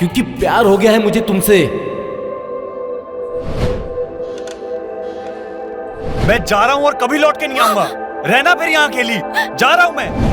क्योंकि प्यार हो गया है मुझे तुमसे। मैं जा रहा हूं और कभी लौट के नहीं आऊंगा। रहना फिर यहाँ अकेली। जा रहा हूं मैं।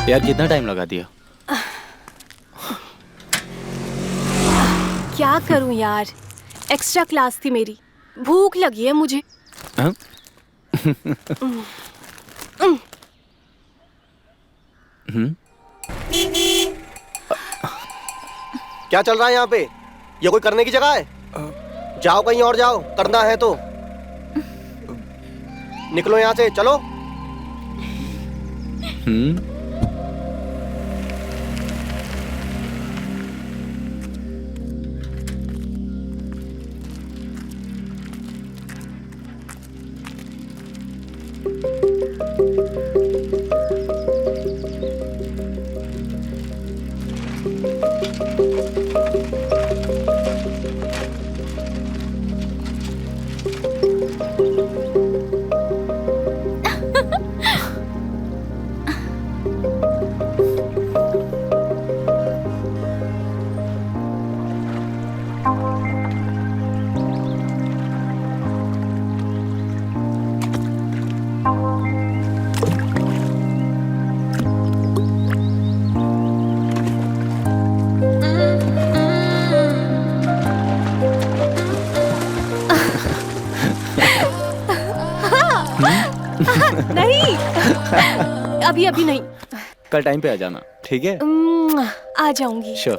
यार कितना टाइम लगा दिया? क्या करूं यार, एक्स्ट्रा क्लास थी मेरी। भूख लगी है मुझे। क्या चल रहा है यहाँ पे? ये कोई करने की जगह है? जाओ कहीं और जाओ, करना है तो। निकलो यहाँ से, चलो। नहीं, अभी अभी नहीं। कल टाइम पे आ जाना, ठीक है? आ जाऊंगी। श्योर।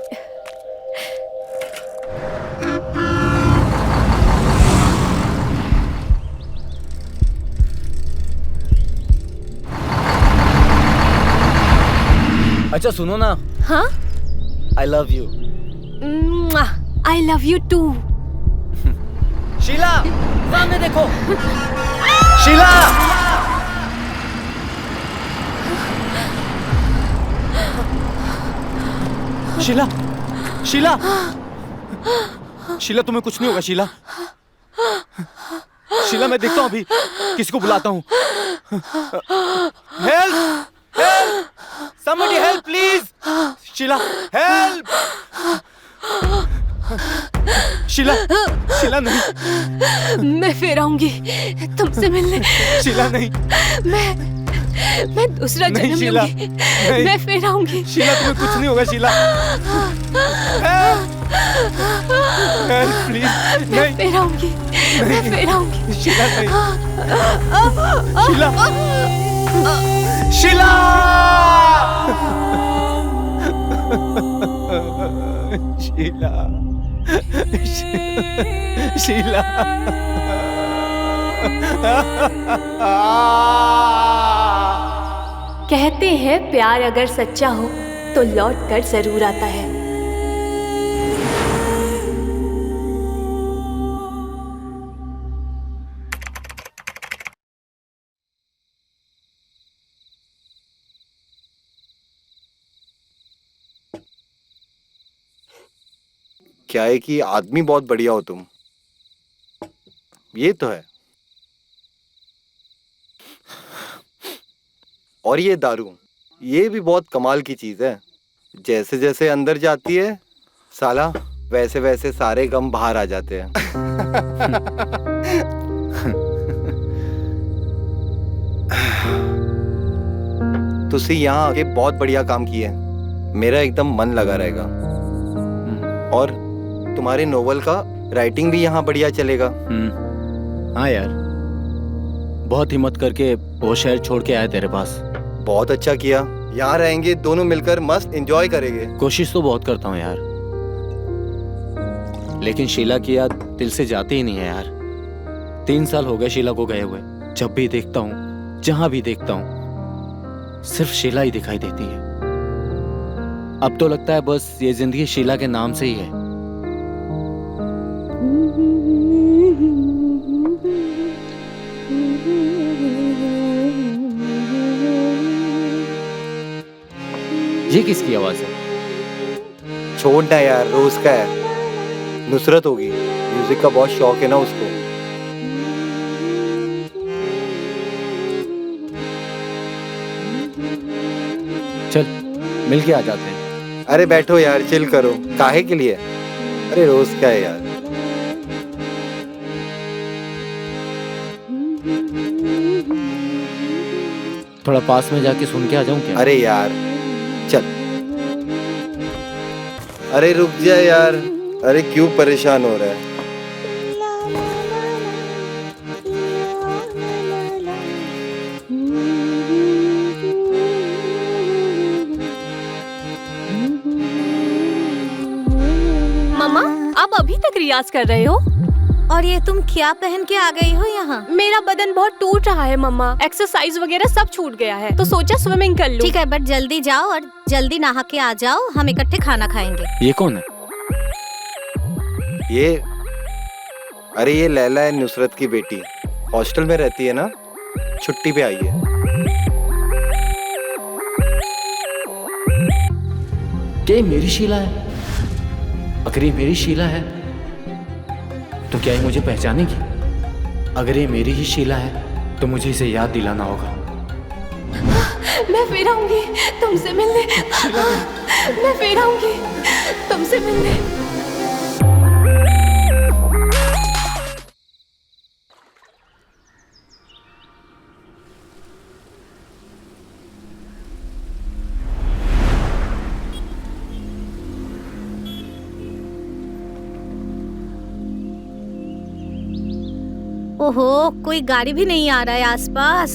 अच्छा सुनो ना। हाँ? I love you. I love you too. Sheela, सामने देखो। शीला! शीला! शीला! शीला तुम्हें कुछ नहीं होगा शीला। शीला मैं देखता हूँ अभी, किसी को बुलाता हूँ। Help! Help! Somebody help please! Sheela, help! Sheela, Sheela नहीं। मैं फिर आऊंगी तुमसे मिलने। शीला नहीं। मैं दूसरा जन्म लूंगी। मैं फिर आऊंगी। शीला तुम्हें कुछ नहीं होगा शीला। Help please. मैं फिर आऊंगी। मैं फिर आऊंगी। शीला नहीं। शीला। शीला! शीला। शीला। कहते हैं प्यार अगर सच्चा हो तो लौट कर जरूर आता है। क्या है कि आदमी बहुत बढ़िया हो तुम, ये तो है। और ये दारू, ये भी बहुत कमाल की चीज है। जैसे जैसे अंदर जाती है साला, वैसे वैसे सारे गम बाहर आ जाते हैं। तुसी यहाँ आके बहुत बढ़िया काम किए, मेरा एकदम मन लगा रहेगा। और तुम्हारे नोवेल का राइटिंग भी यहाँ बढ़िया चलेगा। हाँ यार, बहुत हिम्मत करके वो शहर छोड़ के आया तेरे पास। बहुत अच्छा किया। यहाँ रहेंगे, दोनों मिलकर मस्त एंजॉय करेंगे। कोशिश तो बहुत करता हूँ यार, लेकिन शीला की याद दिल से जाती ही नहीं है यार। 3 साल हो गए शीला को गए हुए। जब भी देखता हूँ, जहां भी देखता हूँ, सिर्फ शीला ही दिखाई देती है। अब तो लगता है बस ये जिंदगी शीला के नाम से ही है। ये किसकी आवाज है? छोड़ना यार, रोज का है। नुसरत होगी, म्यूजिक का बहुत शौक है ना उसको। चल मिल के आ जाते हैं। अरे बैठो यार, चिल करो। काहे के लिए? अरे रोज का है यार। थोड़ा पास में जाके सुन के आ जाऊं क्या? अरे यार चल। अरे रुक जा यार। अरे क्यों परेशान हो रहा है? मम्मा, आप अभी तक रियाज कर रहे हो? और ये तुम क्या पहन के आ गई हो यहाँ? मेरा बदन बहुत टूट रहा है मम्मा, एक्सरसाइज वगैरह सब छूट गया है, तो सोचा स्विमिंग कर लूं। ठीक है, बट जल्दी जाओ और जल्दी नहा के आ जाओ, हम इकट्ठे खाना खाएंगे। ये कौन है? अरे ये लैला है, नुसरत की बेटी। हॉस्टल में रहती है ना, छुट्टी पे आई है। क्या ये मेरी शीला है? अगर ये मेरी शीला है तो क्या ये मुझे पहचानेगी? अगर ये मेरी ही शीला है तो मुझे इसे याद दिलाना होगा। मैं फिर आऊंगी तुमसे मिलने। मैं फिर आऊंगी तुमसे मिलने। ओहो, कोई गाड़ी भी नहीं आ रहा है आसपास।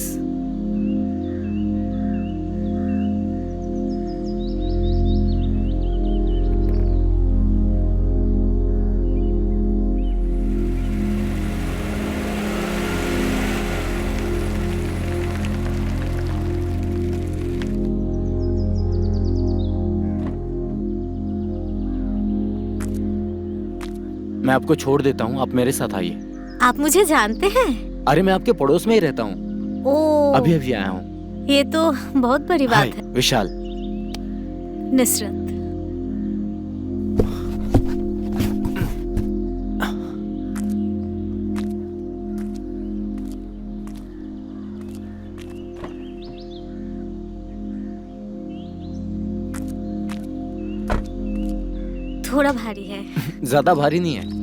मैं आपको छोड़ देता हूँ, आप मेरे साथ आइए। आप मुझे जानते हैं? अरे मैं आपके पड़ोस में ही रहता हूँ। ओ, अभी अभी आया हूँ। ये तो बहुत बड़ी हाय, बात है। विशाल। नुसरत। थोड़ा भारी है। ज्यादा भारी नहीं है।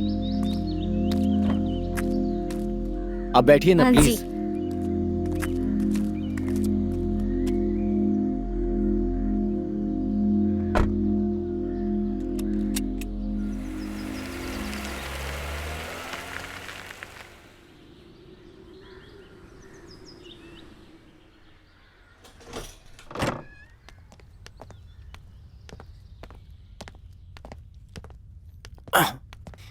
अब बैठिए ना हाँ प्लीज। जी।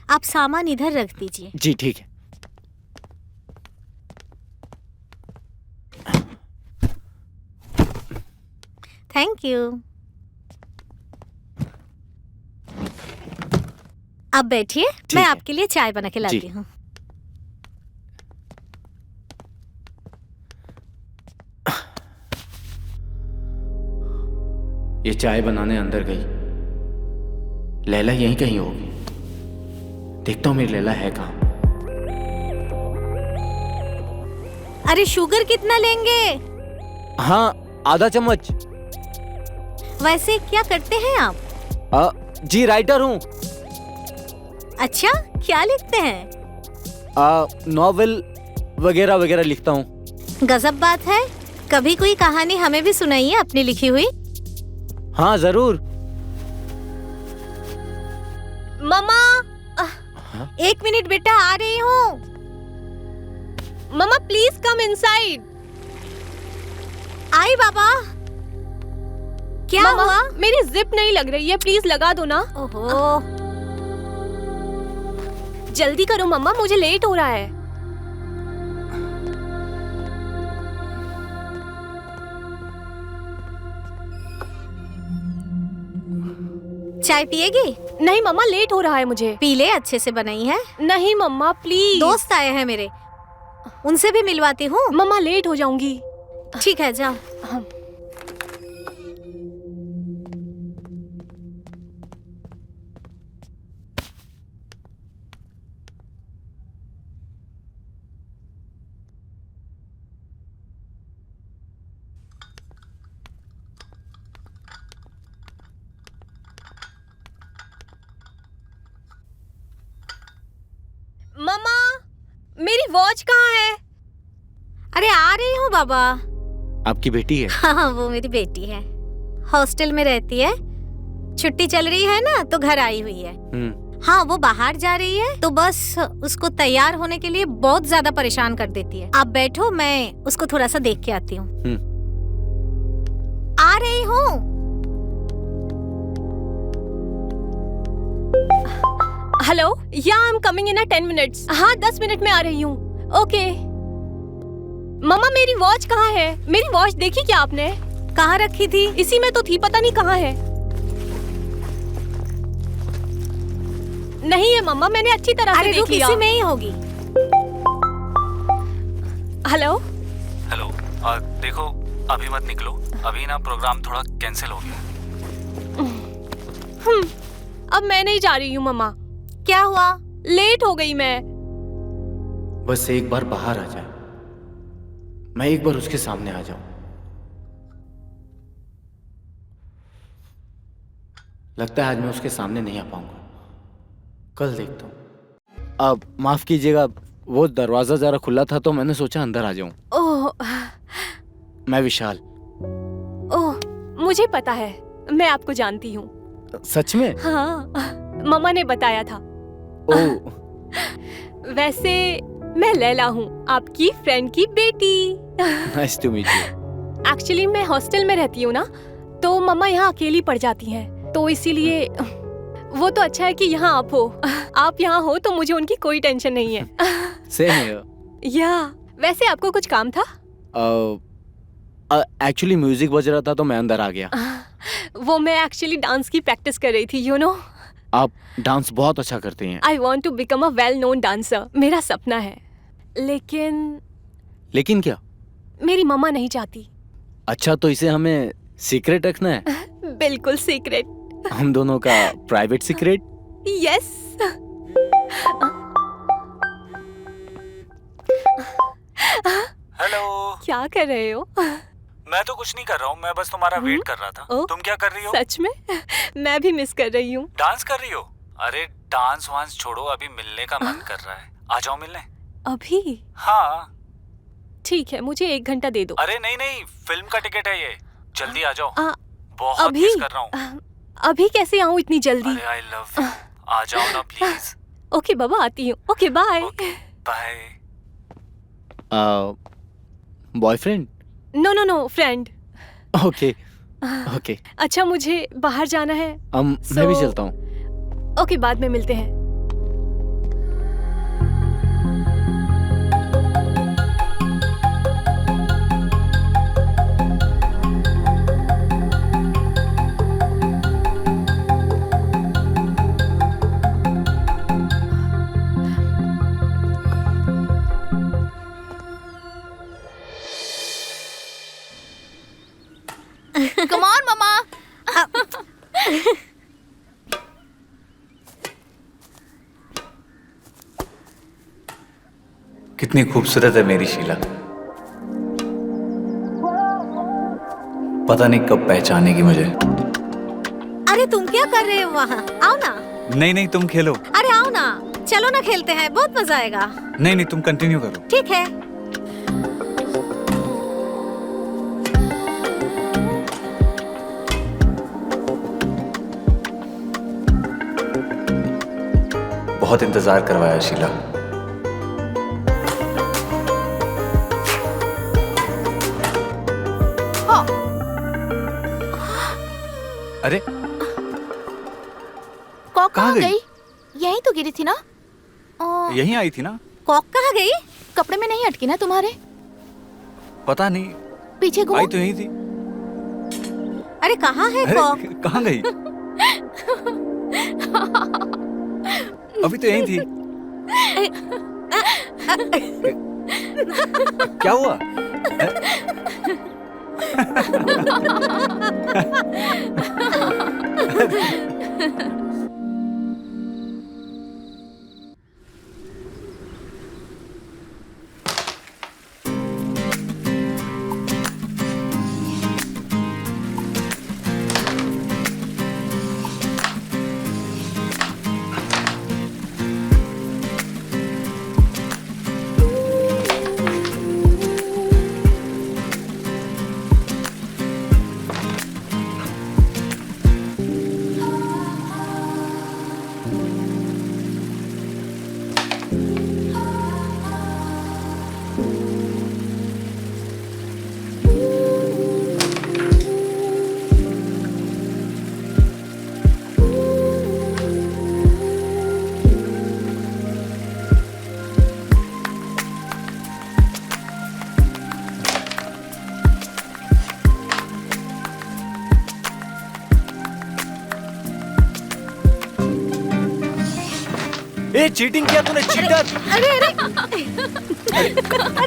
आप सामान इधर रख दीजिए। जी ठीक है। Thank you. आप बैठिए, मैं है। आपके लिए चाय बना के लाती जी। हूँ। ये चाय बनाने अंदर गई। लैला यहीं कहीं होगी। देखता हूँ मेरी लैला है कहाँ। अरे शुगर कितना लेंगे? हाँ, आधा चम्मच। वैसे क्या करते हैं आप? जी राइटर हूँ। अच्छा, क्या लिखते हैं? नॉवेल वगैरह वगैरह लिखता हूँ। गजब बात है। कभी कोई कहानी हमें भी सुनाइए अपनी लिखी हुई। हाँ जरूर। मम्मा, 1 मिनट बेटा, आ रही हूँ। मम्मा प्लीज कम इनसाइड। आई बाबा। क्या मम्मा, हुआ? मेरी जिप नहीं लग रही है, प्लीज लगा दो ना। ओहो। जल्दी करो मम्मा, मुझे लेट हो रहा है। चाय पिएगी? नहीं मम्मा, लेट हो रहा है मुझे। पी ले, अच्छे से बनाई है। नहीं मम्मा प्लीज। दोस्त आए हैं मेरे, उनसे भी मिलवाती हूँ। मम्मा लेट हो जाऊंगी। ठीक है, जाओ। मम्मा, मेरी वॉच कहाँ है? अरे आ रही हूँ बाबा। आपकी बेटी है? हाँ, वो मेरी बेटी है, हॉस्टल में रहती है। छुट्टी चल रही है ना, तो घर आई हुई है। हाँ, वो बाहर जा रही है, तो बस उसको तैयार होने के लिए बहुत ज्यादा परेशान कर देती है। आप बैठो, मैं उसको थोड़ा सा देख के आती हूँ। आ रही हूँ। हेलो, या I am coming in 10 minutes. हाँ 10 मिनट में आ रही हूँ। ओके। मम्मा मेरी वॉच कहाँ है? मेरी वॉच देखी क्या आपने? कहाँ रखी थी? इसी में तो थी, पता नहीं कहाँ है। नहीं है मम्मा, मैंने अच्छी तरह से देख लिया। इसी में ही होगी। हेलो हेलो, देखो अभी मत निकलो, अभी ना प्रोग्राम थोड़ा कैंसिल हो गया। अब मैं नहीं जा रही हूँ मम्मा। क्या हुआ? लेट हो गई मैं। बस एक बार बाहर आ जाए, मैं एक बार उसके सामने आ जाऊं। लगता है आज मैं उसके सामने नहीं आ पाऊंगा, कल देखता हूं। अब माफ कीजिएगा, वो दरवाजा जरा खुला था तो मैंने सोचा अंदर आ जाऊं। ओह, मैं विशाल। ओह, मुझे पता है, मैं आपको जानती हूँ। सच में? हाँ, मम्मा ने बताया था। ओह, वैसे मैं लैला हूँ, आपकी फ्रेंड की बेटी। Nice to meet you. Actually मैं हॉस्टल में रहती हूँ ना, तो मम्मा यहाँ अकेली पड़ जाती हैं, तो इसीलिए वो तो अच्छा है कि यहाँ आप हो। आप यहाँ हो तो मुझे उनकी कोई टेंशन नहीं है। Same here. या वैसे आपको कुछ काम था? एक्चुअली म्यूजिक बज रहा था तो मैं अंदर आ गया। वो मैं एक्चुअली डांस की प्रैक्टिस कर रही थी, यू नो। आप डांस बहुत अच्छा करते हैं। I want to become a well known dancer, मेरा सपना है। लेकिन क्या? मेरी मम्मा नहीं चाहती। अच्छा, तो इसे हमें सीक्रेट रखना है? बिल्कुल सीक्रेट। हम दोनों का प्राइवेट सीक्रेट? यस। हेलो, क्या कर रहे हो? मैं तो कुछ नहीं कर रहा हूँ, मैं बस तुम्हारा वेट कर रहा था। ओ? तुम क्या कर रही हो? सच में? मैं भी मिस कर रही हूँ। डांस कर रही हो? अरे डांस वांस छोड़ो, अभी मिलने का मन कर रहा है, आ जाओ मिलने। अभी? हाँ ठीक है, मुझे 1 घंटा दे दो। अरे नहीं नहीं, फिल्म का टिकट है ये, जल्दी आ जाओ। बहुत अभी? मिस कर रहा हूँ। अभी कैसे आऊँ इतनी जल्दी? अरे आई लव यू, आ जाओ ना प्लीज। ओके बाबा, आती हूँ। Okay bye. Bye. Boyfriend? No no no, friend. Okay okay. अच्छा, मुझे बाहर जाना है। मैं भी चलता हूँ। ओके, बाद में मिलते हैं। Come on, मम्मा। कितनी खूबसूरत है मेरी शीला, पता नहीं कब पहचानेगी मुझे। अरे तुम क्या कर रहे हो वहाँ? आओ ना। नहीं नहीं, तुम खेलो। अरे आओ ना, चलो ना, खेलते हैं, बहुत मजा आएगा। नहीं नहीं, तुम कंटिन्यू करो। ठीक है। बहुत इंतजार करवाया शीला। अरे कॉक कहाँ कहाँ गई? गई? यहीं तो गिरी थी ना? यहीं आई थी ना? कॉक कहाँ गई? कपड़े में नहीं अटकी ना तुम्हारे? पता नहीं, पीछे घूमो। आई तो यहीं थी। अरे कहाँ है अरे कॉक? कहाँ गई? अभी तो यहीं थी। क्या हुआ? ए, चीटिंग किया तूने, चीटर!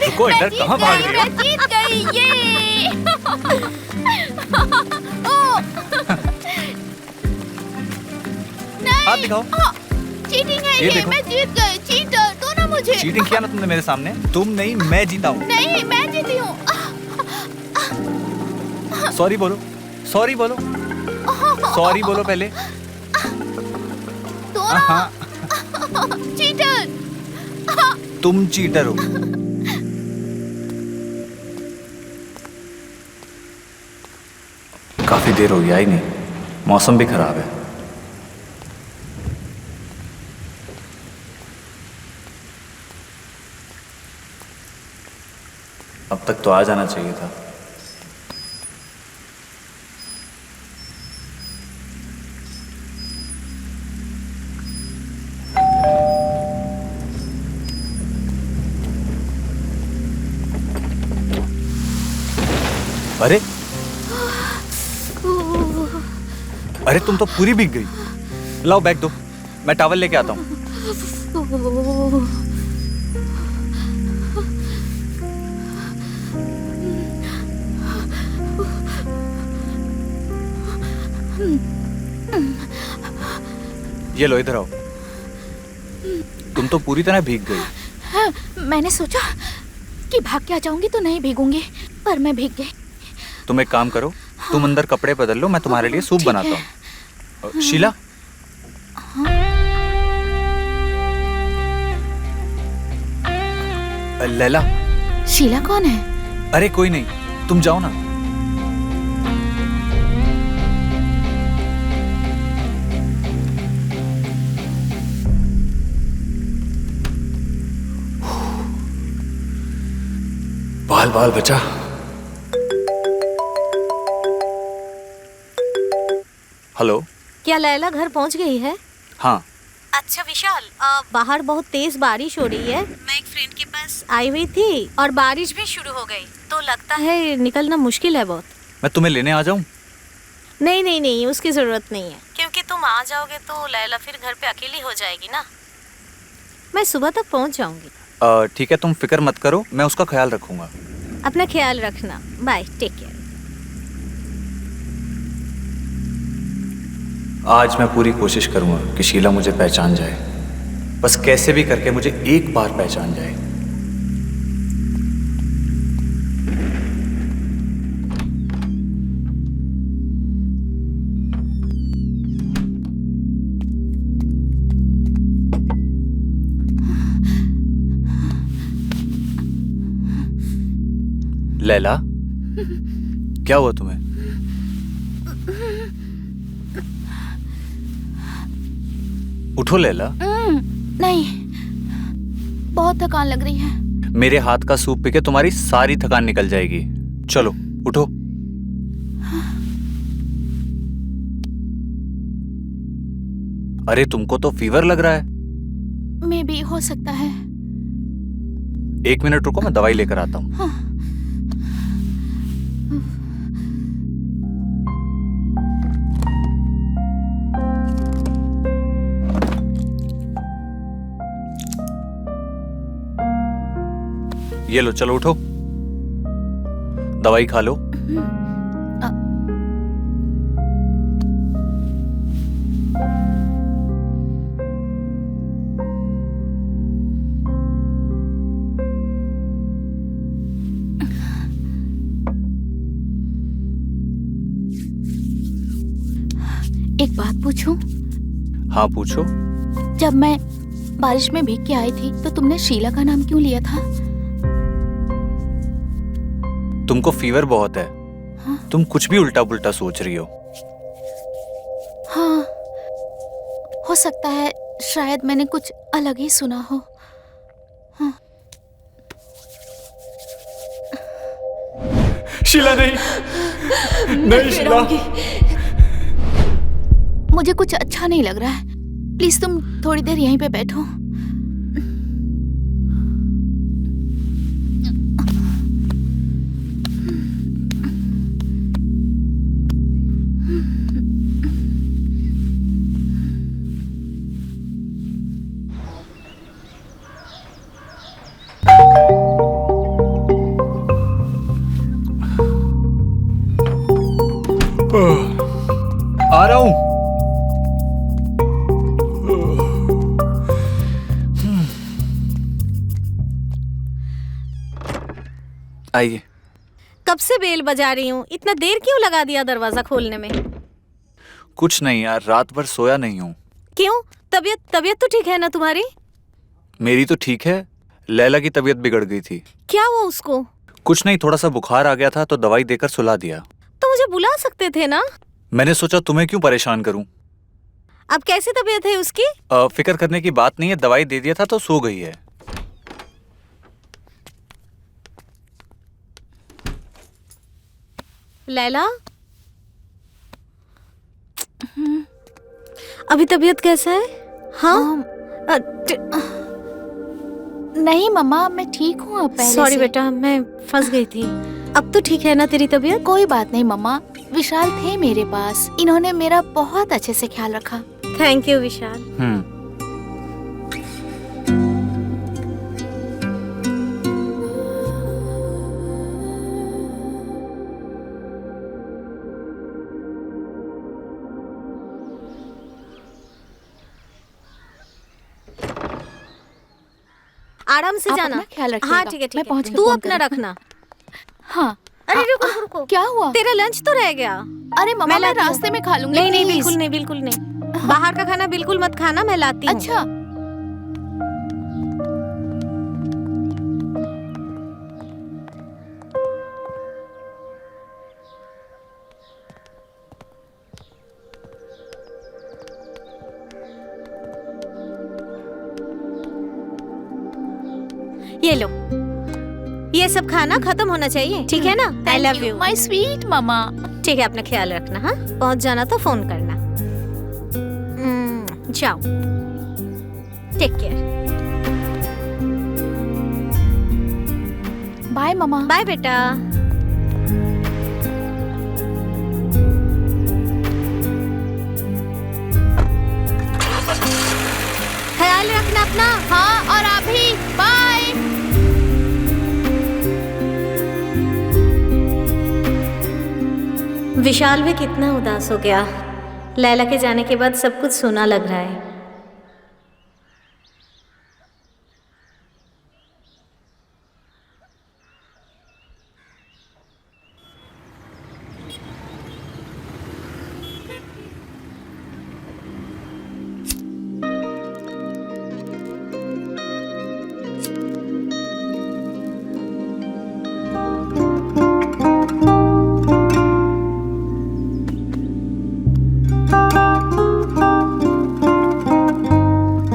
रुको इंदर, कहाँ भाग रही हो? मैं जीत गई, ये! हाथ दिखाओ। चीटिंग है ये ये, देखो। मैं जीत गई। चीटर, दो ना मुझे। चीटिंग किया ना तुमने मेरे सामने। तुम नहीं, मैं जीता हूँ। नहीं, मैं जीती हूँ। सॉरी बोलो, सॉरी बोलो, सॉरी बोलो पहले। दो ना। हाँ, चीटर। तुम चीटर हो। काफी देर हो गया ही नहीं, मौसम भी खराब है। अब तक तो आ जाना चाहिए था। अरे अरे तुम तो पूरी भीग गई। लाओ बैग दो, मैं टॉवल लेके आता हूँ। ये लो, इधर आओ। तुम तो पूरी तरह भीग गई। हाँ, मैंने सोचा कि भाग के आ जाऊंगी तो नहीं भीगूंगी, पर मैं भीग गई। तुम एक काम करो, तुम अंदर कपड़े बदल लो, मैं तुम्हारे लिए सूप ठीक बनाता है। हूँ। शीला, लैला। शीला कौन है? अरे कोई नहीं, तुम जाओ ना। बाल बाल बचा। हेलो। क्या लैला घर पहुंच गई है? हाँ। अच्छा विशाल, बाहर बहुत तेज बारिश हो रही है। मैं एक फ्रेंड के पास आई हुई थी और बारिश भी शुरू हो गई, तो लगता है निकलना मुश्किल है बहुत। मैं तुम्हें लेने आ जाऊं? नहीं नहीं नहीं, उसकी जरूरत नहीं है, क्योंकि तुम आ जाओगे तो लैला फिर घर पे अकेली हो जाएगी ना। मैं सुबह तक पहुंच जाऊंगी। ठीक है, तुम फिक्र मत करो, मैं उसका ख्याल रखूंगा। अपना ख्याल रखना। Bye, take care. आज मैं पूरी कोशिश करूंगा कि शीला मुझे पहचान जाए, बस कैसे भी करके मुझे एक बार पहचान जाए। लैला, क्या हुआ तुम्हें? उठो लैला। नहीं, बहुत थकान लग रही है। मेरे हाथ का सूप पी के तुम्हारी सारी थकान निकल जाएगी। चलो उठो। अरे तुमको तो फीवर लग रहा है। मे भी हो सकता है। 1 मिनट रुको, मैं दवाई लेकर आता हूँ। हाँ। ये लो, चलो उठो, दवाई खा लो। एक बात पूछूं? हाँ पूछो। जब मैं बारिश में भीग के आई थी तो तुमने शीला का नाम क्यों लिया था? तुमको फीवर बहुत है। हाँ? तुम कुछ भी उल्टा पुल्टा सोच रही हो। हाँ, हो सकता है, शायद मैंने कुछ अलग ही सुना हो। हाँ। शीला नहीं, नहीं शीला। मुझे कुछ अच्छा नहीं लग रहा है। प्लीज तुम थोड़ी देर यहीं पे बैठो। आ रहा हूं। आइए। कब से बेल बजा रही हूँ, इतना देर क्यों लगा दिया दरवाजा खोलने में? कुछ नहीं यार, रात भर सोया नहीं हूँ। क्यों? तबीयत तो ठीक है ना तुम्हारी? मेरी तो ठीक है, लैला की तबीयत बिगड़ गई थी। क्या हुआ उसको? कुछ नहीं, थोड़ा सा बुखार आ गया था तो दवाई देकर सुला दिया। तो मुझे बुला सकते थे ना? मैंने सोचा तुम्हें क्यों परेशान करूं। अब कैसी तबीयत है उसकी? फिक्र करने की बात नहीं है, दवाई दे दिया था तो सो गई है। लैला, अभी तबीयत कैसा है? हाँ? नहीं मम्मा, मैं ठीक हूँ अब पहले सॉरी से। बेटा, मैं फंस गई थी। अब तो ठीक है ना तेरी तबीयत? कोई बात नहीं मम्मा, विशाल थे मेरे पास, इन्होंने मेरा बहुत अच्छे से ख्याल रखा। थैंक यू विशाल। आराम से आप जाना। अपना ख्याल रखिएगा। हाँ ठीक है, मैं पहुँच के तू फोन अपना करूँ। रखना। हाँ। अरे रुको रुको, क्या हुआ? तेरा लंच तो रह गया। अरे मम्मा, मैं लाती हूँ। रास्ते में खा लूंगी। नहीं नहीं, please। बिल्कुल नहीं, बिल्कुल नहीं। बाहर का खाना बिल्कुल मत खाना, मैं लाती हूँ। अच्छा। ये लो, ये सब खाना खत्म होना चाहिए, ठीक है ना? I love you my sweet mamma. ठीक है, अपना ख्याल रखना। हाँ, पहुंच जाना तो फोन करना। जाओ, टेक केयर। बाय मम्मा। बाय बेटा। ख्याल रखना अपना। हाँ, और आप भी। बाय। विशाल भी कितना उदास हो गया। लैला के जाने के बाद सब कुछ सोना लग रहा है।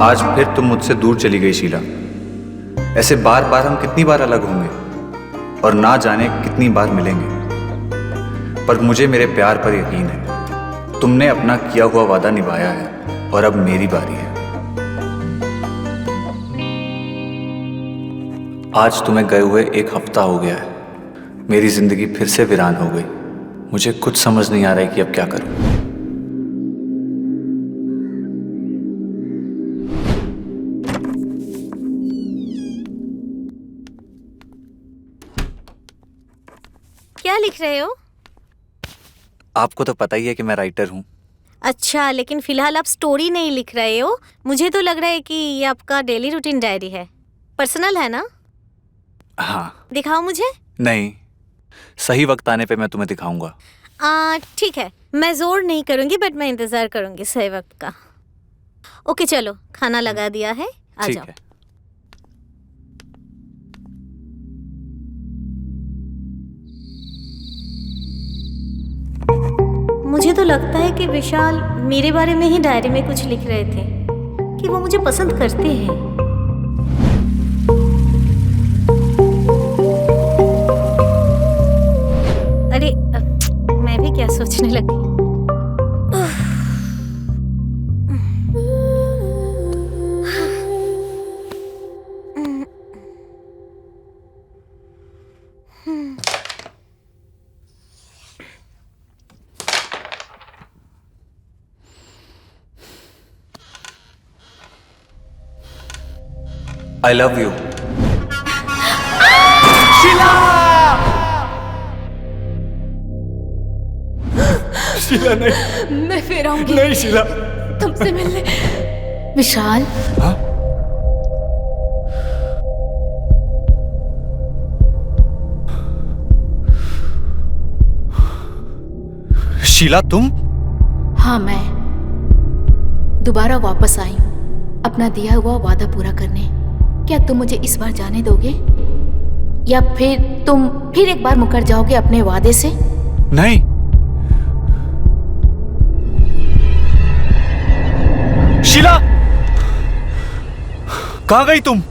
आज फिर तुम मुझसे दूर चली गई शीला। ऐसे बार बार हम कितनी बार अलग होंगे और ना जाने कितनी बार मिलेंगे। पर मुझे मेरे प्यार पर यकीन है, तुमने अपना किया हुआ वादा निभाया है और अब मेरी बारी है। आज तुम्हें गए हुए 1 हफ्ता हो गया है। मेरी जिंदगी फिर से वीरान हो गई। मुझे कुछ समझ नहीं आ रहा है कि अब क्या करूं। क्या लिख रहे हो? आपको तो पता ही है कि मैं राइटर हूँ। अच्छा, लेकिन फिलहाल आप स्टोरी नहीं लिख रहे हो। मुझे तो लग रहा है कि ये आपका डेली रूटीन डायरी है। पर्सनल है ना? हाँ। दिखाओ मुझे। नहीं, सही वक्त आने पे मैं तुम्हें दिखाऊंगा। ठीक है, मैं जोर नहीं करूंगी, बट मैं इंतजार करूंगी सही वक्त का। ओके चलो, खाना लगा दिया है, आ ठीक जाओ। है। मुझे तो लगता है कि विशाल मेरे बारे में ही डायरी में कुछ लिख रहे थे कि वो मुझे पसंद करते हैं। अरे मैं भी क्या सोचने लगी। I love you. शीला नहीं, मैं फिर आऊंगी नहीं शीला। तुमसे मिलने। विशाल, हाँ? शीला तुम? हाँ मैं दोबारा वापस आई हूँ अपना दिया हुआ वादा पूरा करने। क्या तुम मुझे इस बार जाने दोगे या फिर तुम फिर एक बार मुकर जाओगे अपने वादे से? नहीं। शीला, कहाँ गई तुम?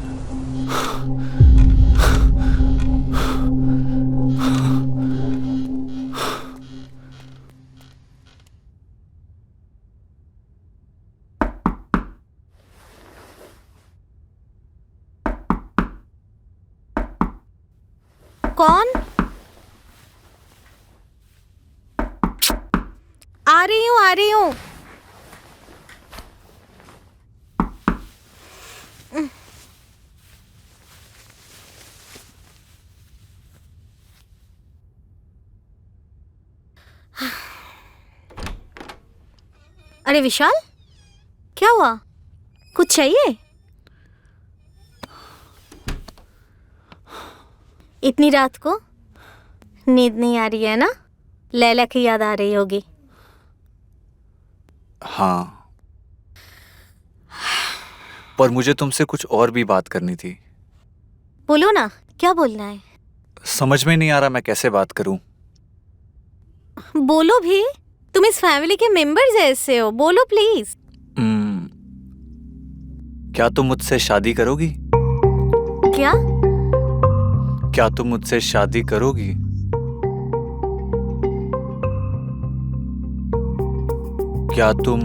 कौन? आ रही हूँ, आ रही हूँ। अरे विशाल, क्या हुआ? कुछ चाहिए? इतनी रात को नींद नहीं आ रही है ना? लैला की याद आ रही होगी। हाँ, पर मुझे तुमसे कुछ और भी बात करनी थी। बोलो ना, क्या बोलना है? समझ में नहीं आ रहा मैं कैसे बात करूं। बोलो भी, तुम इस फैमिली के मेंबर जैसे हो, बोलो प्लीज। क्या तुम मुझसे शादी करोगी? क्या? क्या तुम मुझसे शादी करोगी? क्या तुम?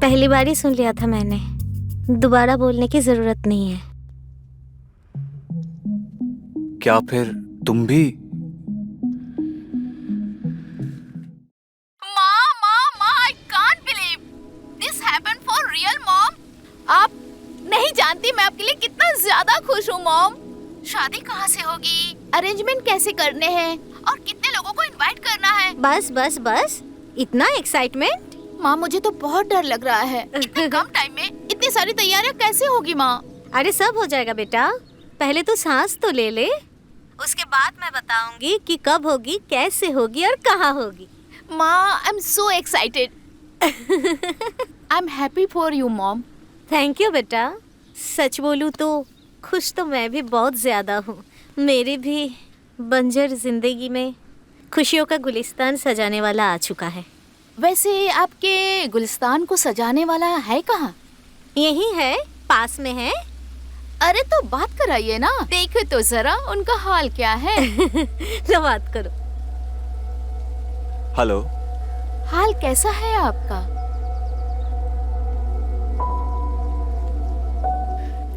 पहली बार ही सुन लिया था मैंने, दोबारा बोलने की जरूरत नहीं है। क्या फिर तुम भी? I can't believe this happened for real, mom. आप नहीं जानती मैं आपके लिए कितना ज्यादा खुश हूँ मॉम। शादी कहाँ से होगी, अरेंजमेंट कैसे करने हैं और कितने लोगों को इनवाइट करना है। बस बस बस, इतना एक्साइटमेंट? माँ मुझे तो बहुत डर लग रहा है। इतने कम टाइम में इतनी सारी तैयारियाँ कैसे होगी माँ? अरे सब हो जाएगा बेटा, पहले तो सांस तो ले ले, उसके बाद मैं बताऊंगी कि कब होगी, कैसे होगी और कहाँ होगी। माँ I am so excited. I am happy for you mom. Thank you बेटा। सच बोलूँ तो खुश तो मैं भी बहुत ज़्यादा हूँ। मेरी भी बंजर जिंदगी में खुशियों का गुलिस्तान सजाने वाला आ चुका है। वैसे आपके गुलिस्तान को सजाने वाला है कहाँ? यही है, पास में है। अरे तो बात कराइए ना, देखो तो जरा उनका हाल क्या है। तो बात करो। हेलो। हाल कैसा है आपका?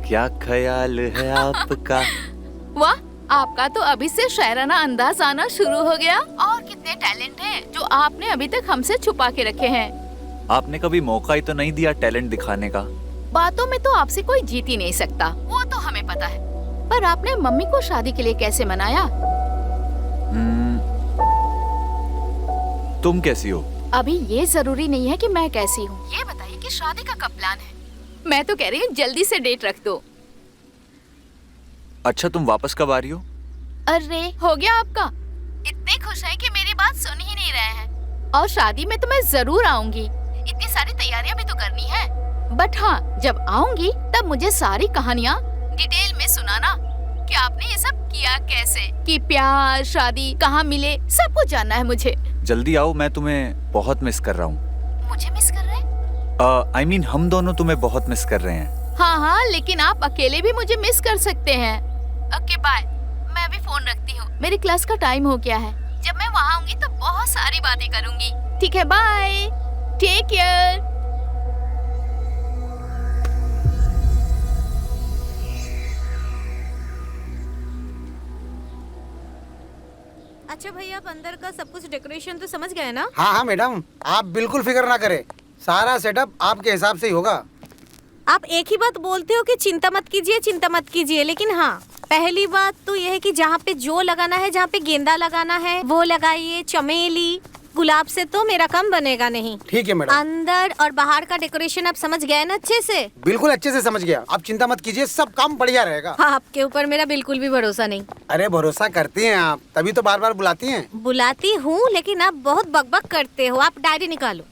क्या ख्याल है आपका? वाह, आपका तो अभी से शायराना अंदाज आना शुरू हो गया। और कितने टैलेंट हैं जो आपने अभी तक हमसे छुपा के रखे हैं। आपने कभी मौका ही तो नहीं दिया टैलेंट दिखाने का। बातों में तो आपसे कोई जीत ही नहीं सकता, वो तो हमें पता है। पर आपने मम्मी को शादी के लिए कैसे मनाया? तुम कैसी हो? अभी ये जरूरी नहीं है कि मैं कैसी हूँ, ये बताइए कि शादी का कब प्लान है? मैं तो कह रही हूँ जल्दी से डेट रख दो। अच्छा, तुम वापस कब आ रही हो? अरे हो गया आपका? इतने खुश हैं कि मेरी बात सुन ही नहीं रहे हैं। और शादी में तो मैं जरूर आऊंगी, इतनी सारी तैयारियां भी तो करनी है। बट हाँ, जब आऊंगी तब मुझे सारी कहानियाँ डिटेल में सुनाना कि आपने ये सब किया कैसे, कि प्यार शादी कहाँ मिले, सब कुछ जानना है मुझे। जल्दी आओ, मैं तुम्हें बहुत मिस कर रहा हूँ। मुझे मिस कर रहे हैं? I mean, हम दोनों तुम्हें बहुत मिस कर रहे हैं। हाँ हाँ, लेकिन आप अकेले भी मुझे मिस कर सकते हैं। ओके बाय, मैं अभी फोन रखती हूँ, मेरी क्लास का टाइम हो गया है। जब मैं वहाँ आऊंगी तो बहुत सारी बातें करूंगी। ठीक है, बाय, टेक केयर। अच्छा भैया, आप अंदर का सब कुछ डेकोरेशन तो समझ गए ना? हाँ हाँ मैडम, आप बिल्कुल फिक्र ना करें, सारा सेटअप आपके हिसाब से ही होगा। आप एक ही बात बोलते हो कि चिंता मत कीजिए, चिंता मत कीजिए, लेकिन हाँ, पहली बात तो यह है कि जहाँ पे जो लगाना है, जहाँ पे गेंदा लगाना है वो लगाइए। चमेली गुलाब से तो मेरा काम बनेगा नहीं। ठीक है मैडम। अंदर और बाहर का डेकोरेशन आप समझ गए ना अच्छे से? बिल्कुल अच्छे से समझ गया, आप चिंता मत कीजिए, सब काम बढ़िया रहेगा। हाँ, आपके ऊपर मेरा बिल्कुल भी भरोसा नहीं। अरे भरोसा करती हैं आप, तभी तो बार बार बुलाती हैं। बुलाती हूँ, लेकिन आप बहुत बकबक करते हो। आप डायरी निकालो।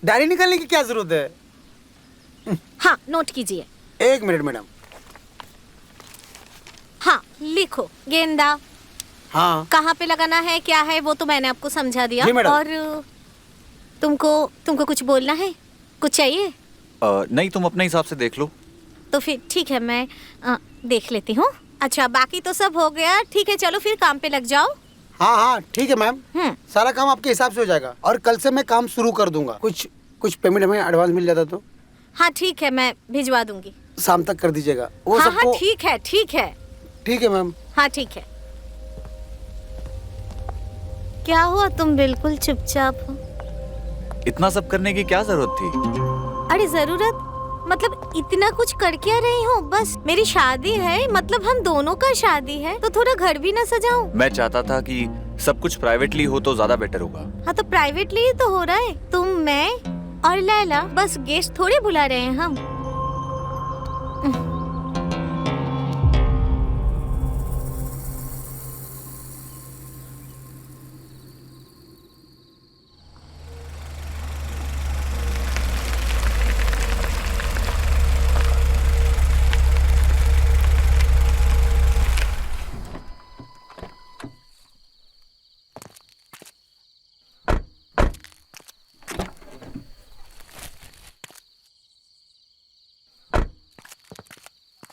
डायरी निकालने की क्या जरूरत है? हाँ, नोट कीजिए। 1 मिनट मैडम। हाँ, लिखो गेंदा। हाँ, कहाँ पे लगाना है, क्या है, वो तो मैंने आपको समझा दिया। जी मैडम। और तुमको कुछ बोलना है, कुछ चाहिए? नहीं, तुम अपने हिसाब से देख लो। तो फिर ठीक है, मैं देख लेती हूँ। अच्छा, बाकी तो सब हो गया। ठीक है, चलो फिर काम पे लग जाओ। हाँ हाँ ठीक है मैम, सारा काम आपके हिसाब से हो जाएगा और कल से मैं काम शुरू कर दूंगा। कुछ पेमेंट हमें एडवांस मिल जाता तो। हाँ ठीक है, मैं भिजवा दूंगी। शाम तक कर दीजिएगा वो हाँ सबको। हाँ ठीक है, ठीक है। ठीक है मैम। हाँ ठीक है। क्या हुआ, तुम बिल्कुल चुपचाप हो? इतना सब करने की क्या जरूरत थी? अरे जरूरत मतलब इतना कुछ कर क्या रही हूँ? बस मेरी शादी है, मतलब हम दोनों का शादी है, तो थोड़ा घर भी ना सजाऊं? मैं चाहता था कि सब कुछ प्राइवेटली हो तो ज्यादा बेटर होगा। हाँ तो प्राइवेटली ही तो हो रहा है। तुम, मैं और लैला, बस गेस्ट थोड़े बुला रहे हैं हम।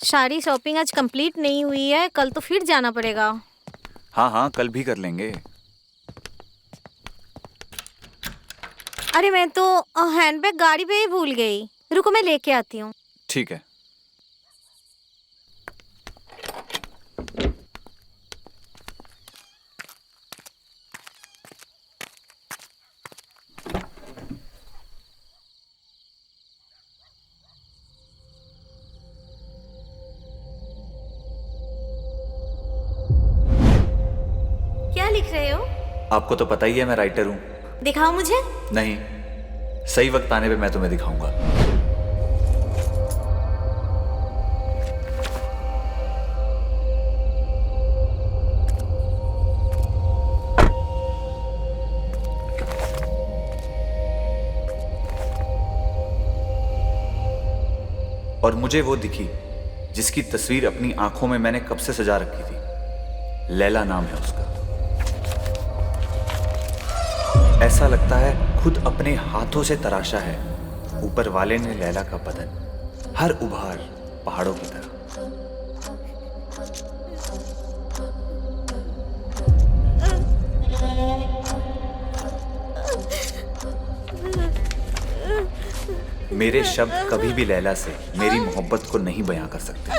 सारी शॉपिंग आज कंप्लीट नहीं हुई है, कल तो फिर जाना पड़ेगा। हाँ हाँ, कल भी कर लेंगे। अरे मैं तो हैंडबैग गाड़ी पे ही भूल गई। रुको, मैं लेके आती हूँ। ठीक है। क्या लिख रहे हो? आपको तो पता ही है मैं राइटर हूँ। दिखाओ मुझे। नहीं, सही वक्त आने पे मैं तुम्हें दिखाऊंगा। और मुझे वो दिखी जिसकी तस्वीर अपनी आंखों में मैंने कब से सजा रखी थी। लैला नाम है उसका। ऐसा लगता है खुद अपने हाथों से तराशा है ऊपर वाले ने लैला का बदन, हर उभार पहाड़ों की तरह। मेरे शब्द कभी भी लैला से मेरी मोहब्बत को नहीं बयां कर सकते।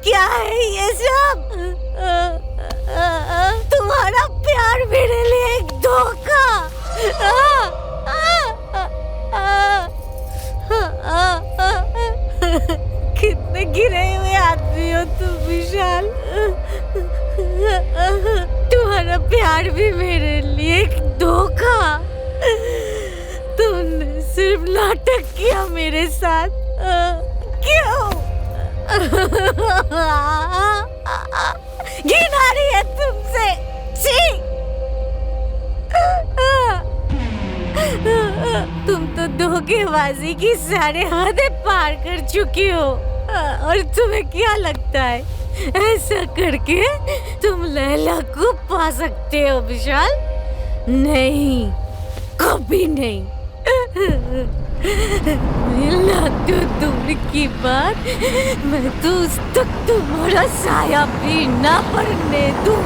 क्या है ये सब? तुम्हारा प्यार मेरे लिए एक धोखा। कितने गिरे हुए आदमी हो तुम विशाल। तुम्हारा प्यार भी मेरे लिए एक धोखा। तुमने सिर्फ नाटक किया मेरे साथ। क्यों? घिन आ रही है तुमसे। छी! तुम तो धोखेबाजी की सारे हदें पार कर चुकी हो। और तुम्हें क्या लगता है ऐसा करके तुम लैला को पा सकते हो विशाल? नहीं, कभी नहीं। मिलना तो दूर की बात, मैं तो उस तक तुम्हारा साया भी ना पड़ने दूं।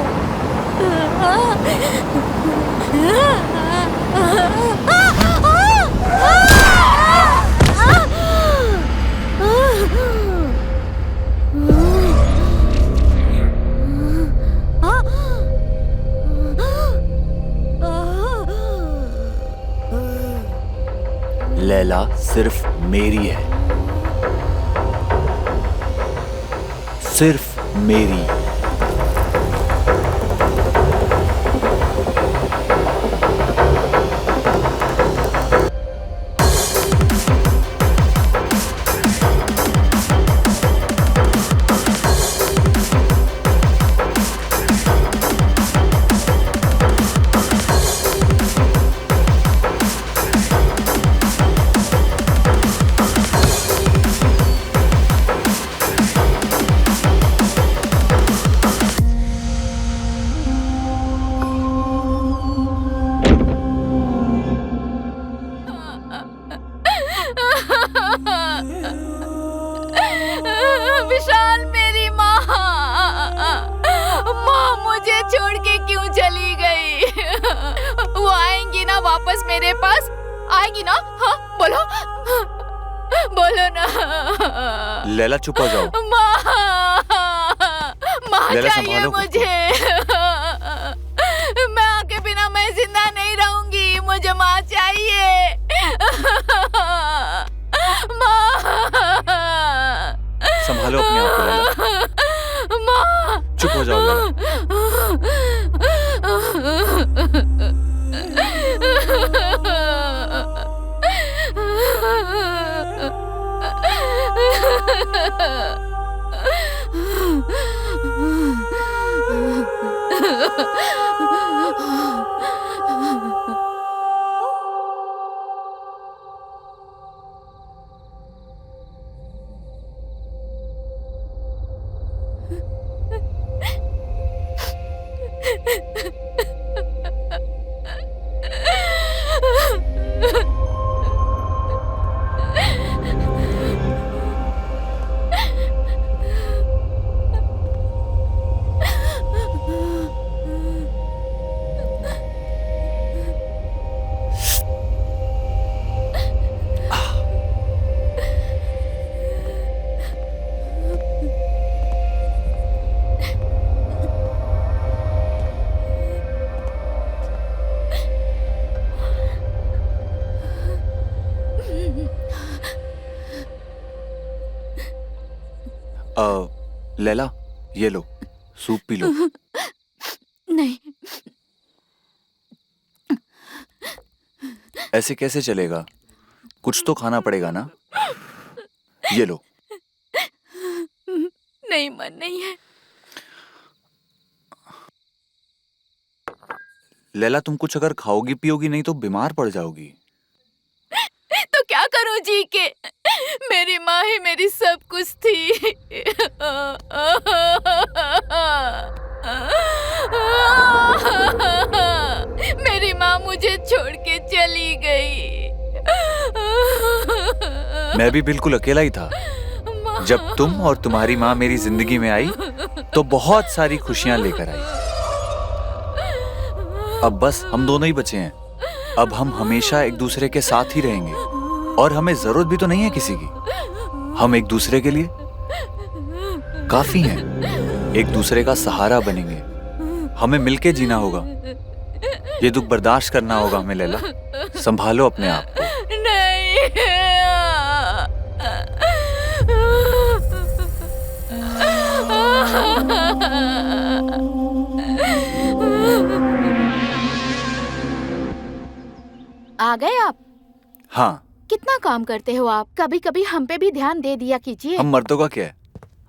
लैला सिर्फ मेरी है, सिर्फ मेरी। विशाल, मेरी माँ मुझे छोड़ के क्यों चली गई? वो आएंगी ना वापस मेरे पास? आएगी ना? हाँ बोलो, बोलो ना। लैला चुप हो जाओ। माँ लैला चाहिए संभालो खुद को। मुझे। मैं आके बिना मैं जिंदा नहीं रहूंगी। मुझे माँ चाहिए। माँ, संभालो अपने आप को लैला। माँ, चुप हो जाओ लैला। लैला, ये लो, सूप पी लो। नहीं, ऐसे कैसे चलेगा? कुछ तो खाना पड़ेगा ना। ये लो। नहीं, मन नहीं है। लैला, तुम कुछ अगर खाओगी पियोगी नहीं तो बीमार पड़ जाओगी। तो क्या करूं जी के? माँ ही मेरी सब कुछ थी। मेरी माँ मुझे छोड़ के चली गई। मैं भी बिल्कुल अकेला ही था। जब तुम और तुम्हारी माँ मेरी जिंदगी में आई तो बहुत सारी खुशियां लेकर आई। अब बस हम दोनों ही बचे हैं। अब हम हमेशा एक दूसरे के साथ ही रहेंगे और हमें जरूरत भी तो नहीं है किसी की। हम एक दूसरे के लिए काफी हैं। एक दूसरे का सहारा बनेंगे। हमें मिलके जीना होगा। ये दुख बर्दाश्त करना होगा हमें लैला। संभालो अपने आप को। आ गए आप? हाँ। कितना काम करते हो आप? कभी कभी हम पे भी ध्यान दे दिया कीजिए। हम मर्दों का क्या है,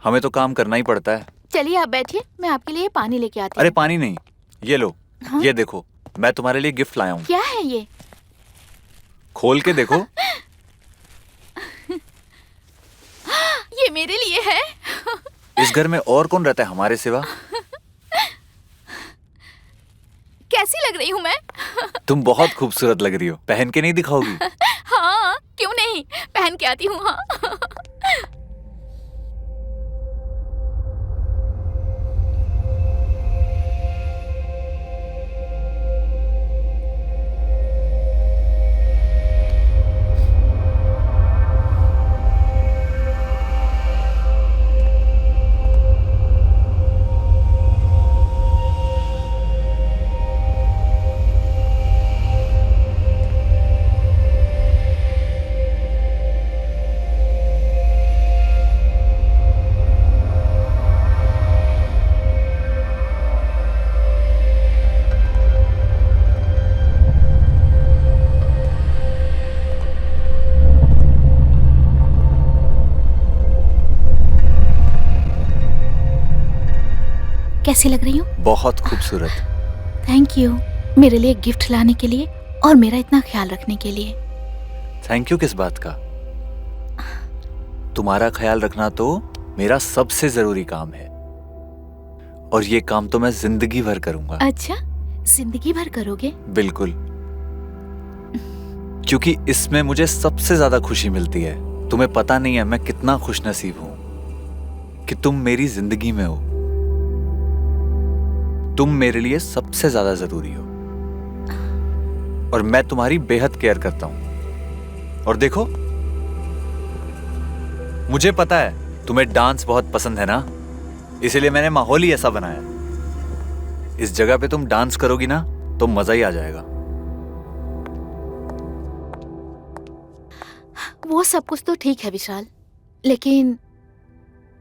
हमें तो काम करना ही पड़ता है। चलिए आप बैठिए, मैं आपके लिए पानी लेके आती हूँ। अरे पानी नहीं, ये लो। हाँ? ये देखो, मैं तुम्हारे लिए गिफ्ट लाया हूँ। क्या है ये? खोल के देखो। ये मेरे लिए है। इस घर में और कौन रहता है हमारे सिवा? कैसी लग रही हूँ मैं? तुम बहुत खूबसूरत लग रही हो। पहन के नहीं दिखाओगी? हाँ, क्यों नहीं, पहन के आती हूँ। हाँ। कैसी लग रही हूँ? बहुत खूबसूरत। थैंक यू, मेरे लिए गिफ्ट लाने के लिए और मेरा इतना ख्याल रखने के लिए। थैंक यू किस बात का? तुम्हारा ख्याल रखना तो मेरा सबसे जरूरी काम है और ये काम तो मैं जिंदगी भर करूंगा। अच्छा, जिंदगी भर करोगे? बिल्कुल, क्योंकि इसमें मुझे सबसे ज्यादा खुशी मिलती है। तुम्हें पता नहीं है मैं कितना खुशनसीब हूं कि तुम मेरी जिंदगी में हो। तुम मेरे लिए सबसे ज्यादा जरूरी हो और मैं तुम्हारी बेहद केयर करता हूं। और देखो, मुझे पता है तुम्हें डांस बहुत पसंद है ना, इसलिए मैंने माहौल ही ऐसा बनाया। इस जगह पे तुम डांस करोगी ना तो मजा ही आ जाएगा। वो सब कुछ तो ठीक है विशाल, लेकिन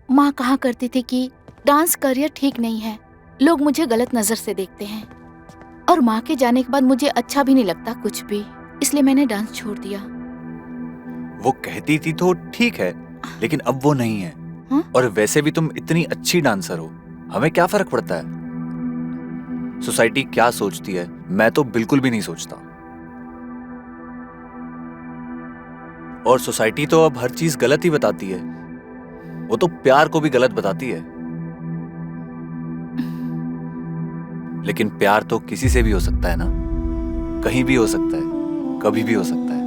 माँ कहा करती थी कि डांस करियर ठीक नहीं है, लोग मुझे गलत नजर से देखते हैं और माँ के जाने के बाद मुझे अच्छा भी नहीं लगता कुछ भी, इसलिए मैंने डांस छोड़ दिया। वो कहती थी तो ठीक है, लेकिन अब वो नहीं है। हा? और वैसे भी तुम इतनी अच्छी डांसर हो, हमें क्या फर्क पड़ता है सोसाइटी क्या सोचती है? मैं तो बिल्कुल भी नहीं सोचता। और सोसाइटी तो अब हर चीज गलत ही बताती है। वो तो प्यार को भी गलत बताती है। लेकिन प्यार तो किसी से भी हो सकता है ना, कहीं भी हो सकता है, कभी भी हो सकता है।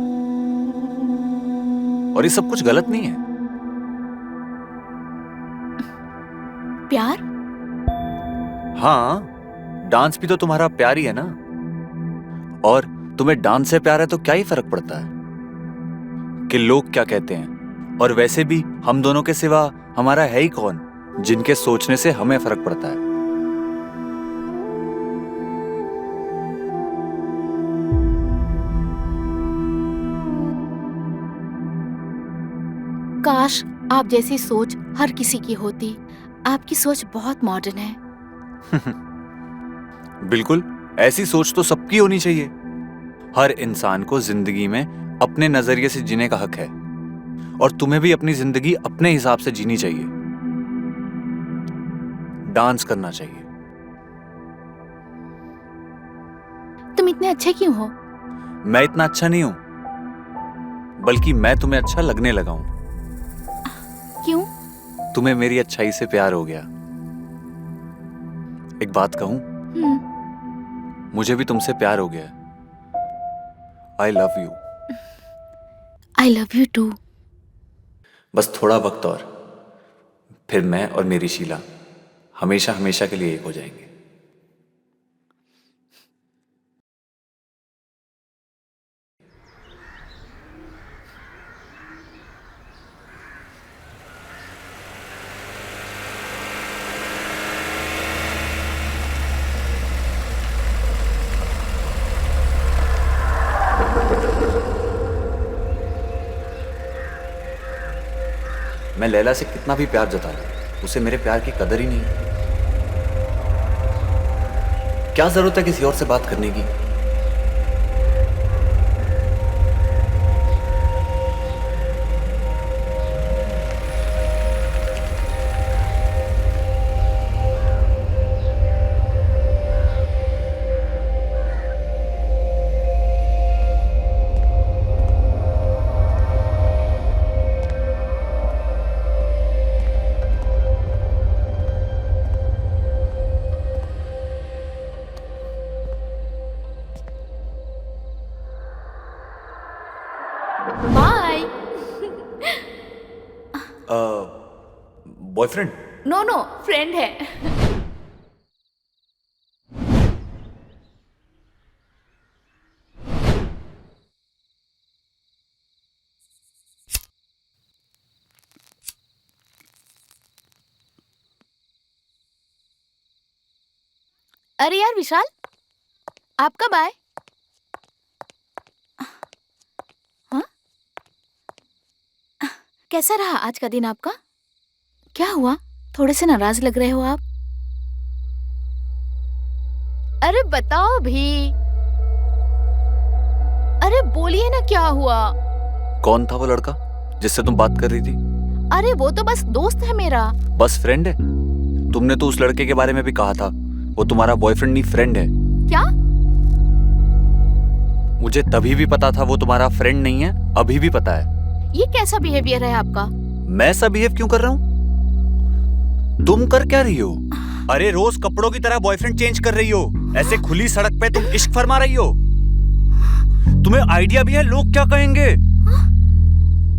और ये सब कुछ गलत नहीं है। प्यार? हाँ, डांस भी तो तुम्हारा प्यार ही है ना। और तुम्हें डांस से प्यार है तो क्या ही फर्क पड़ता है कि लोग क्या कहते हैं। और वैसे भी हम दोनों के सिवा हमारा है ही कौन जिनके सोचने से हमें फर्क पड़ता है। काश आप जैसी सोच हर किसी की होती। आपकी सोच बहुत मॉडर्न है। बिल्कुल, ऐसी सोच तो सबकी होनी चाहिए। हर इंसान को जिंदगी में अपने नजरिए से जीने का हक है और तुम्हें भी अपनी जिंदगी अपने हिसाब से जीनी चाहिए। डांस करना चाहिए। तुम इतने अच्छे क्यों हो? मैं इतना अच्छा नहीं हूं, बल्कि मैं तुम्हें अच्छा लगने लगा हूं। तुम्हें मेरी अच्छाई से प्यार हो गया। एक बात कहूं, मुझे भी तुमसे प्यार हो गया। I love you. I love you too. बस थोड़ा वक्त और, फिर मैं और मेरी शीला हमेशा हमेशा के लिए एक हो जाएंगे। मैं लैला से कितना भी प्यार जता लूं, उसे मेरे प्यार की कदर ही नहीं। क्या जरूरत है किसी और से बात करने की? Bye. Boyfriend? No no, friend है। अरे यार विशाल, आप कब आए? हाँ? कैसा रहा आज का दिन आपका? क्या हुआ? थोड़े से नाराज लग रहे हो आप। अरे बताओ भी। अरे बोलिए ना, क्या हुआ? कौन था वो लड़का जिससे तुम बात कर रही थी? अरे वो तो बस दोस्त है मेरा। बस फ्रेंड है? तुमने तो उस लड़के के बारे में भी कहा था वो तुम्हारा बॉयफ्रेंड नहीं, फ्रेंड है। क्या? मुझे तभी भी पता था वो तुम्हारा फ्रेंड नहीं है, अभी भी पता है। ये कैसा बिहेवियर है आपका? मैं ऐसा बिहेव क्यों कर रहा हूँ? तुम कर क्या रही हो? अरे रोज कपड़ों की तरह बॉयफ्रेंड चेंज कर रही हो, ऐसे खुली सड़क पे तुम इश्क फरमा रही हो। तुम्हें आइडिया भी है लोग क्या कहेंगे,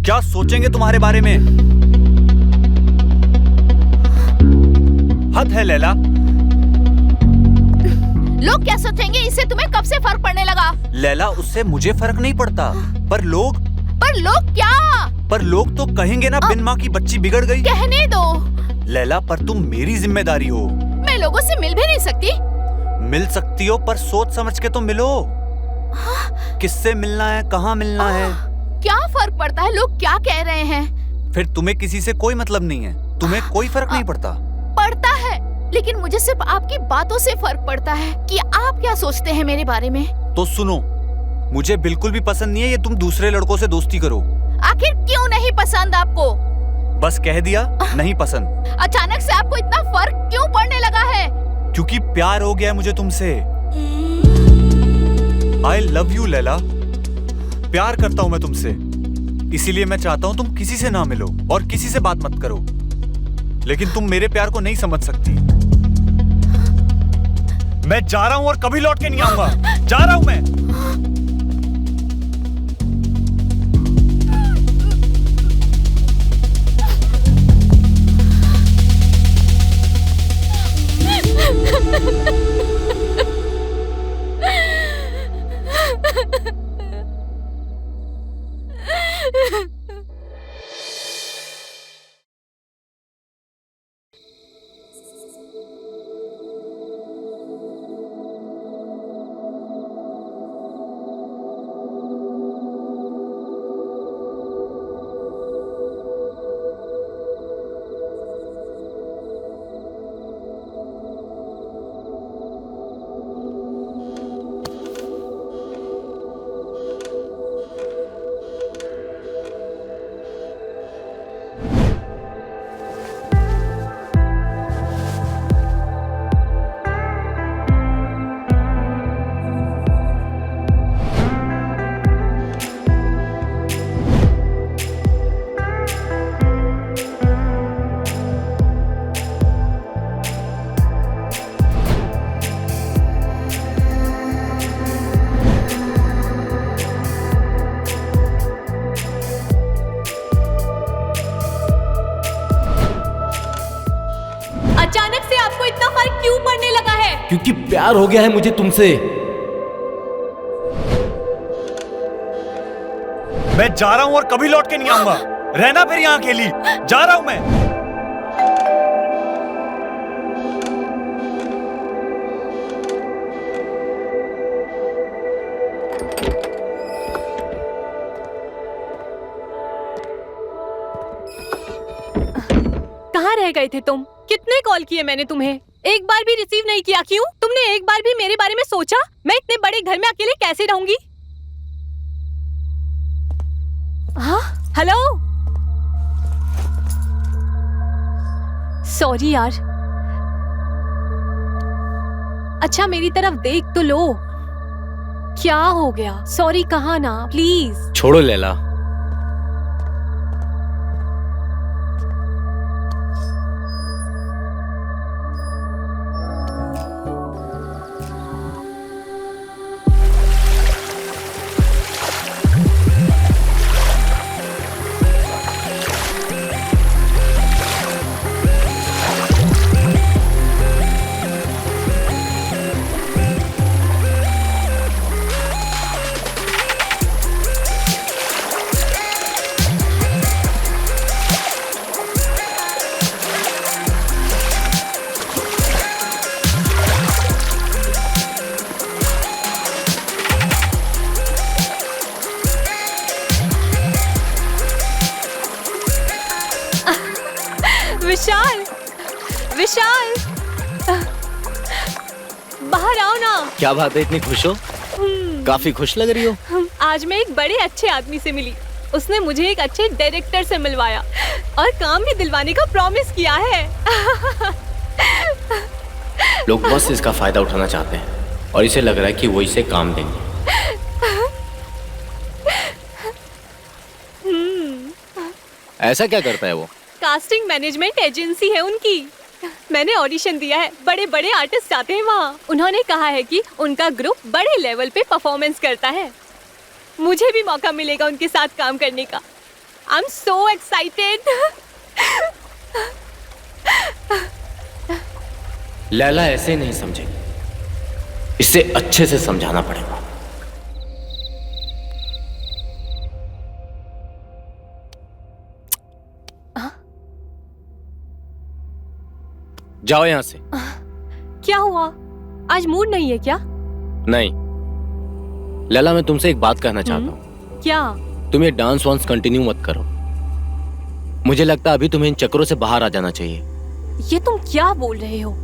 क्या सोचेंगे तुम्हारे बारे में? हद है लैला। लोग क्या सोचेंगे इससे तुम्हें कब से फर्क पड़ने लगा? लैला उससे मुझे फर्क नहीं पड़ता, पर लोग क्या? पर लोग तो कहेंगे ना, बिन माँ की बच्ची बिगड़ गई। कहने दो। लैला पर तुम मेरी जिम्मेदारी हो। मैं लोगों से मिल भी नहीं सकती। मिल सकती हो पर सोच समझ के तो मिलो। किससे मिलना है, कहाँ मिलना है? क्या फर्क पड़ता है लोग क्या कह रहे हैं? फिर तुम्हें किसी से कोई मतलब नहीं है, तुम्हें कोई फर्क नहीं पड़ता? पड़ता है, लेकिन मुझे सिर्फ आपकी बातों से फर्क पड़ता है कि आप क्या सोचते हैं मेरे बारे में। तो सुनो, मुझे बिल्कुल भी पसंद नहीं है ये तुम दूसरे लड़कों से दोस्ती करो। आखिर क्यों नहीं पसंद आपको? बस कह दिया नहीं पसंद। अचानक से आपको इतना फर्क क्यों पड़ने लगा है? क्योंकि प्यार हो गया है मुझे तुमसे। आई लव यू लैला। प्यार करता हूं मैं तुमसे, इसीलिए मैं चाहता हूं तुम किसी से ना मिलो और किसी से बात मत करो। लेकिन तुम मेरे प्यार को नहीं समझ सकती। मैं जा रहा हूं और कभी लौट के नहीं आऊंगा। जा रहा हूं मैं। क्योंकि प्यार हो गया है मुझे तुमसे। मैं जा रहा हूँ और कभी लौट के नहीं आऊंगा। रहना फिर यहाँ अकेली। जा रहा हूँ मैं। कहाँ रह गए थे तुम? कितने कॉल किए मैंने तुम्हें, एक बार भी रिसीव नहीं किया। क्यों? तुमने एक बार भी मेरे बारे में सोचा? मैं इतने बड़े घर में अकेले कैसे रहूंगी? हाँ, हेलो। सॉरी यार। अच्छा मेरी तरफ देख तो लो। क्या हो गया? सॉरी कहा ना, प्लीज। छोड़ो लैला। विशाल, विशाल, बाहर आओ ना। क्या बात है, इतनी खुश हो? काफी खुश लग रही हो। आज मैं एक बड़े अच्छे आदमी से मिली। उसने मुझे एक अच्छे डायरेक्टर से मिलवाया और काम भी दिलवाने का प्रॉमिस किया है। लोग बस इसका फायदा उठाना चाहते हैं और इसे लग रहा है कि वो इसे काम देंगे। ऐसा क्या करता है वो? कास्टिंग मैनेजमेंट एजेंसी है उनकी। मैंने ऑडिशन दिया है, बड़े बड़े आर्टिस्ट आते हैं वहाँ। उन्होंने कहा है कि उनका ग्रुप बड़े लेवल पे परफॉर्मेंस करता है। मुझे भी मौका मिलेगा उनके साथ काम करने का। I am so excited. Laila ऐसे नहीं समझेगी, इसे अच्छे से समझाना पड़ेगा। जाओ यहां से। क्या हुआ? आज मूड नहीं है क्या? नहीं लैला, मैं तुमसे एक बात कहना चाहता हूँ। क्या? तुम ये डांस वांस कंटिन्यू मत करो। मुझे लगता है अभी तुम्हें इन चक्करों से बाहर आ जाना चाहिए। ये तुम क्या बोल रहे हो?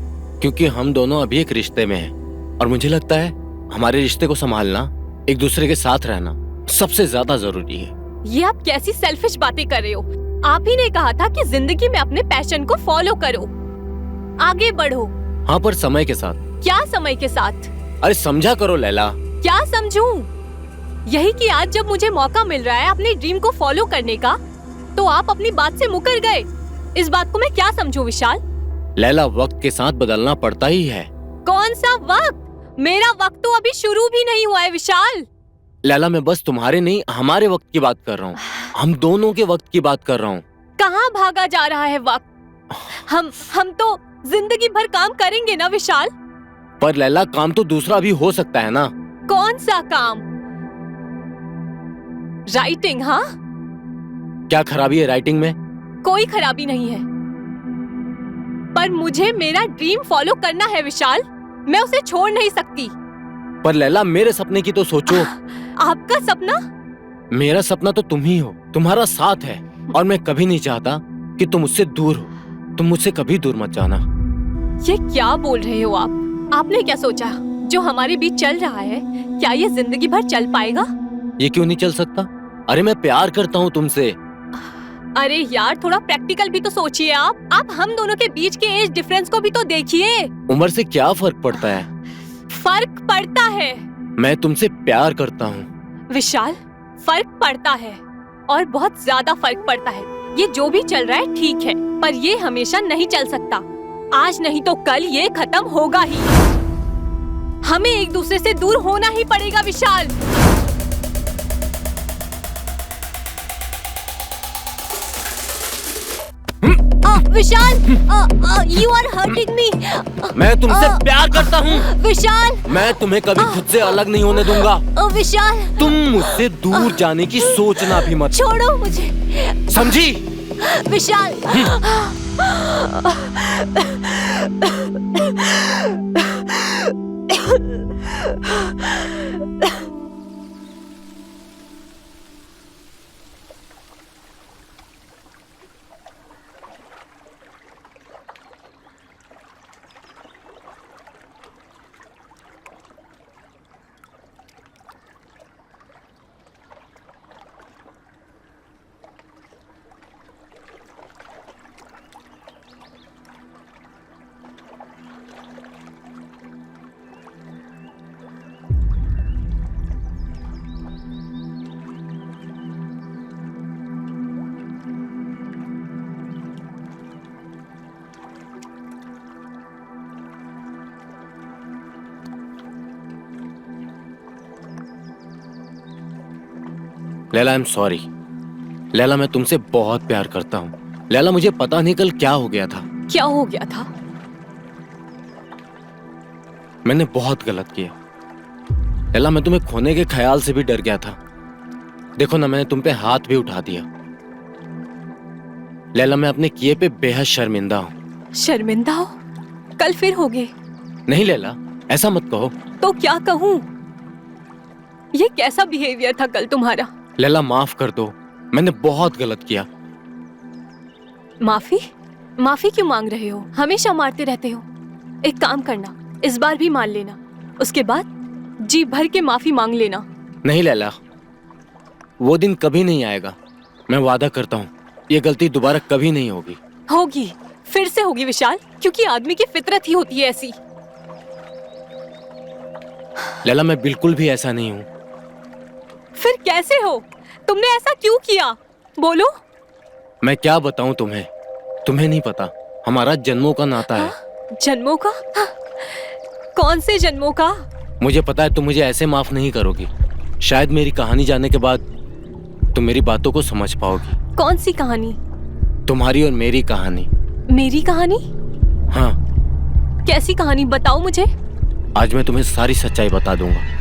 क्योंकि हम दोनों अभी एक रिश्ते में हैं और मुझे लगता है हमारे रिश्ते को संभालना, एक दूसरे के साथ रहना सबसे ज्यादा जरूरी है। ये आप कैसी सेल्फिश बातें कर रहे हो? आप ही ने कहा था कि जिंदगी में अपने पैशन को फॉलो करो, आगे बढ़ो। हाँ, पर समय के साथ। क्या समय के साथ? अरे समझा करो लैला। क्या समझूं? यही कि आज जब मुझे मौका मिल रहा है अपने ड्रीम को फॉलो करने का, तो आप अपनी बात से मुकर गए। इस बात को मैं क्या समझूं विशाल? लैला, वक्त के साथ बदलना पड़ता ही है। कौन सा वक्त? मेरा वक्त तो अभी शुरू भी नहीं हुआ है विशाल। लैला, मैं बस तुम्हारे नहीं हमारे वक्त की बात कर रहा हूँ। हम दोनों के वक्त की बात कर रहा हूँ। कहाँ भागा जा रहा है वक्त? हम तो जिंदगी भर काम करेंगे ना विशाल। पर लैला, काम तो दूसरा भी हो सकता है ना। कौन सा काम? राइटिंग? हाँ, क्या खराबी है राइटिंग में? कोई खराबी नहीं है, पर मुझे मेरा ड्रीम फॉलो करना है विशाल। मैं उसे छोड़ नहीं सकती। पर लैला, मेरे सपने की तो सोचो। आपका सपना? मेरा सपना तो तुम ही हो, तुम्हारा साथ है, और मैं कभी नहीं चाहता कि तुम मुझसे दूर हो। तुम मुझसे कभी दूर मत जाना। ये क्या बोल रहे हो आप? आपने क्या सोचा जो हमारे बीच चल रहा है, क्या ये जिंदगी भर चल पाएगा? ये क्यों नहीं चल सकता? अरे मैं प्यार करता हूँ तुमसे। अरे यार, थोड़ा प्रैक्टिकल भी तो सोचिए आप हम दोनों के बीच के एज डिफरेंस को भी तो देखिए। उम्र से क्या फर्क पड़ता है? फर्क पड़ता है। मैं तुमसे प्यार करता हूँ विशाल, फर्क पड़ता है और बहुत ज्यादा फर्क पड़ता है। ये जो भी चल रहा है ठीक है, पर ये हमेशा नहीं चल सकता। आज नहीं तो कल ये खत्म होगा ही। हमें एक दूसरे से दूर होना ही पड़ेगा विशाल। विशाल, you are hurting me. मैं तुमसे प्यार करता हूँ। विशाल, मैं तुम्हें कभी खुद से अलग नहीं होने दूंगा। विशाल, तुम मुझसे दूर जाने की सोचना भी मत। छोड़ो मुझे। समझी? Vishal, Laila, I am sorry. Laila, मैं तुमसे बहुत प्यार करता हूँ। लैला, मुझे पता नहीं कल क्या हो गया था। क्या हो गया था? मैंने बहुत गलत किया। लैला, मैं तुम्हें खोने के ख्याल से भी डर गया था। देखो ना, मैंने तुम पे हाथ भी उठा दिया। लैला, मैं अपने किए पे बेहद शर्मिंदा हूँ। शर्मिंदा हो? कल फिर होगे? नहीं लैला, ऐसा मत कहो। तो क्या कहूँ? ये कैसा बिहेवियर था कल तुम्हारा? लैला, माफ कर दो, मैंने बहुत गलत किया। माफी? माफी क्यों मांग रहे हो? हमेशा मारते रहते हो। एक काम करना, इस बार भी मान लेना, उसके बाद जी भर के माफी मांग लेना। नहीं लैला, वो दिन कभी नहीं आएगा। मैं वादा करता हूँ, ये गलती दोबारा कभी नहीं होगी। होगी, फिर से होगी विशाल, क्योंकि आदमी की फितरत ही होती है ऐसी। लैला, मैं बिल्कुल भी ऐसा नहीं हूँ। फिर कैसे हो? तुमने ऐसा क्यों किया? बोलो। मैं क्या बताऊं तुम्हें? तुम्हें नहीं पता, हमारा जन्मों का नाता है। जन्मों का? कौन से जन्मों का? मुझे पता है तुम मुझे ऐसे माफ नहीं करोगी। शायद मेरी कहानी जानने के बाद तुम मेरी बातों को समझ पाओगी। कौन सी कहानी? तुम्हारी और मेरी कहानी। मेरी कहानी? हाँ। कैसी कहानी? बताओ मुझे। आज मैं तुम्हें सारी सच्चाई बता दूंगा।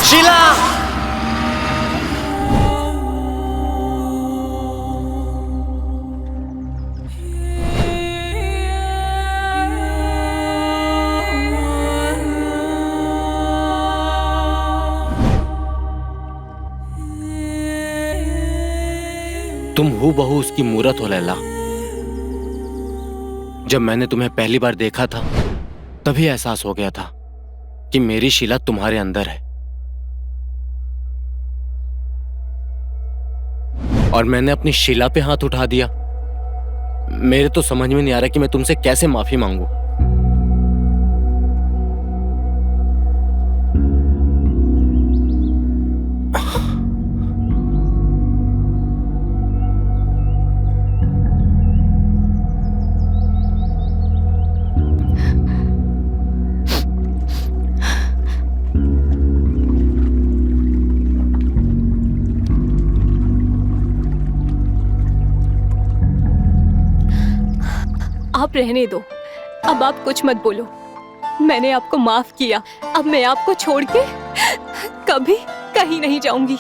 शीला! तुम हूबहू उसकी मूरत हो लैला। जब मैंने तुम्हें पहली बार देखा था, तभी एहसास हो गया था कि मेरी शीला तुम्हारे अंदर है। और मैंने अपनी शीला पे हाथ उठा दिया। मेरे तो समझ में नहीं आ रहा कि मैं तुमसे कैसे माफी मांगू। आप रहने दो, अब आप कुछ मत बोलो। मैंने आपको माफ किया। अब मैं आपको छोड़ के कभी कहीं नहीं जाऊंगी।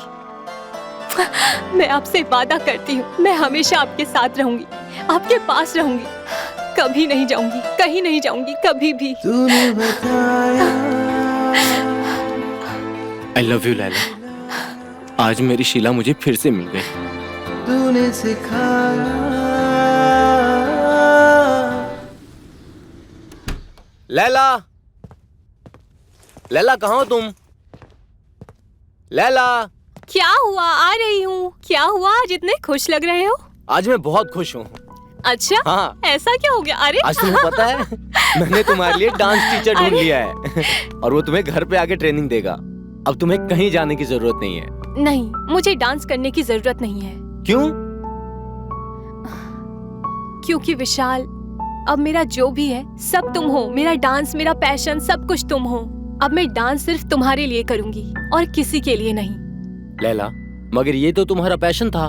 मैं आपसे वादा करती हूँ, मैं हमेशा आपके साथ रहूंगी, आपके पास रहूंगी, कभी नहीं जाऊंगी, कहीं नहीं जाऊंगी, कभी भी। आई लव यू लैला। आज मेरी शीला मुझे फिर से मिल गई। तूने सिखाया। लैला, लैला कहाँ हो तुम? लैला। क्या हुआ? आ रही हूँ। क्या हुआ? आज इतने खुश लग रहे हो। आज मैं बहुत खुश हूँ। अच्छा? हाँ। ऐसा क्या हो गया? अरे आज तुम्हें पता है मैंने तुम्हारे लिए डांस टीचर ढूंढ लिया है और वो तुम्हें घर पे आके ट्रेनिंग देगा। अब तुम्हें कहीं जाने की जरूरत नहीं है। नहीं, मुझे डांस करने की जरूरत नहीं है। क्यों? क्योंकि विशाल, अब मेरा जो भी है सब तुम हो। मेरा डांस, मेरा पैशन, सब कुछ तुम हो। अब मैं डांस सिर्फ तुम्हारे लिए करूंगी और किसी के लिए नहीं। लैला, मगर ये तो तुम्हारा पैशन था।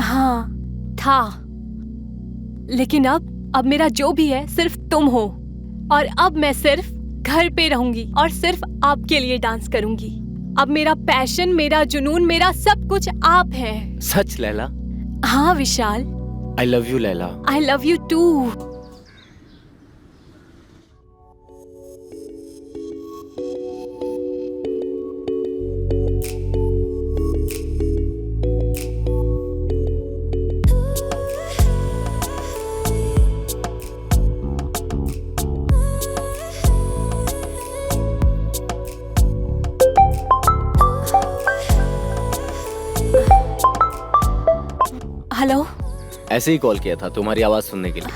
हाँ था, लेकिन अब मेरा जो भी है सिर्फ तुम हो। और अब मैं सिर्फ घर पे रहूंगी और सिर्फ आपके लिए डांस करूंगी। अब मेरा पैशन, मेरा जुनून, मेरा सब कुछ आप है। सच लैला? हाँ Vishal. I love you Laila. I love you too. Hello. ऐसे ही कॉल किया था तुम्हारी आवाज सुनने के लिए।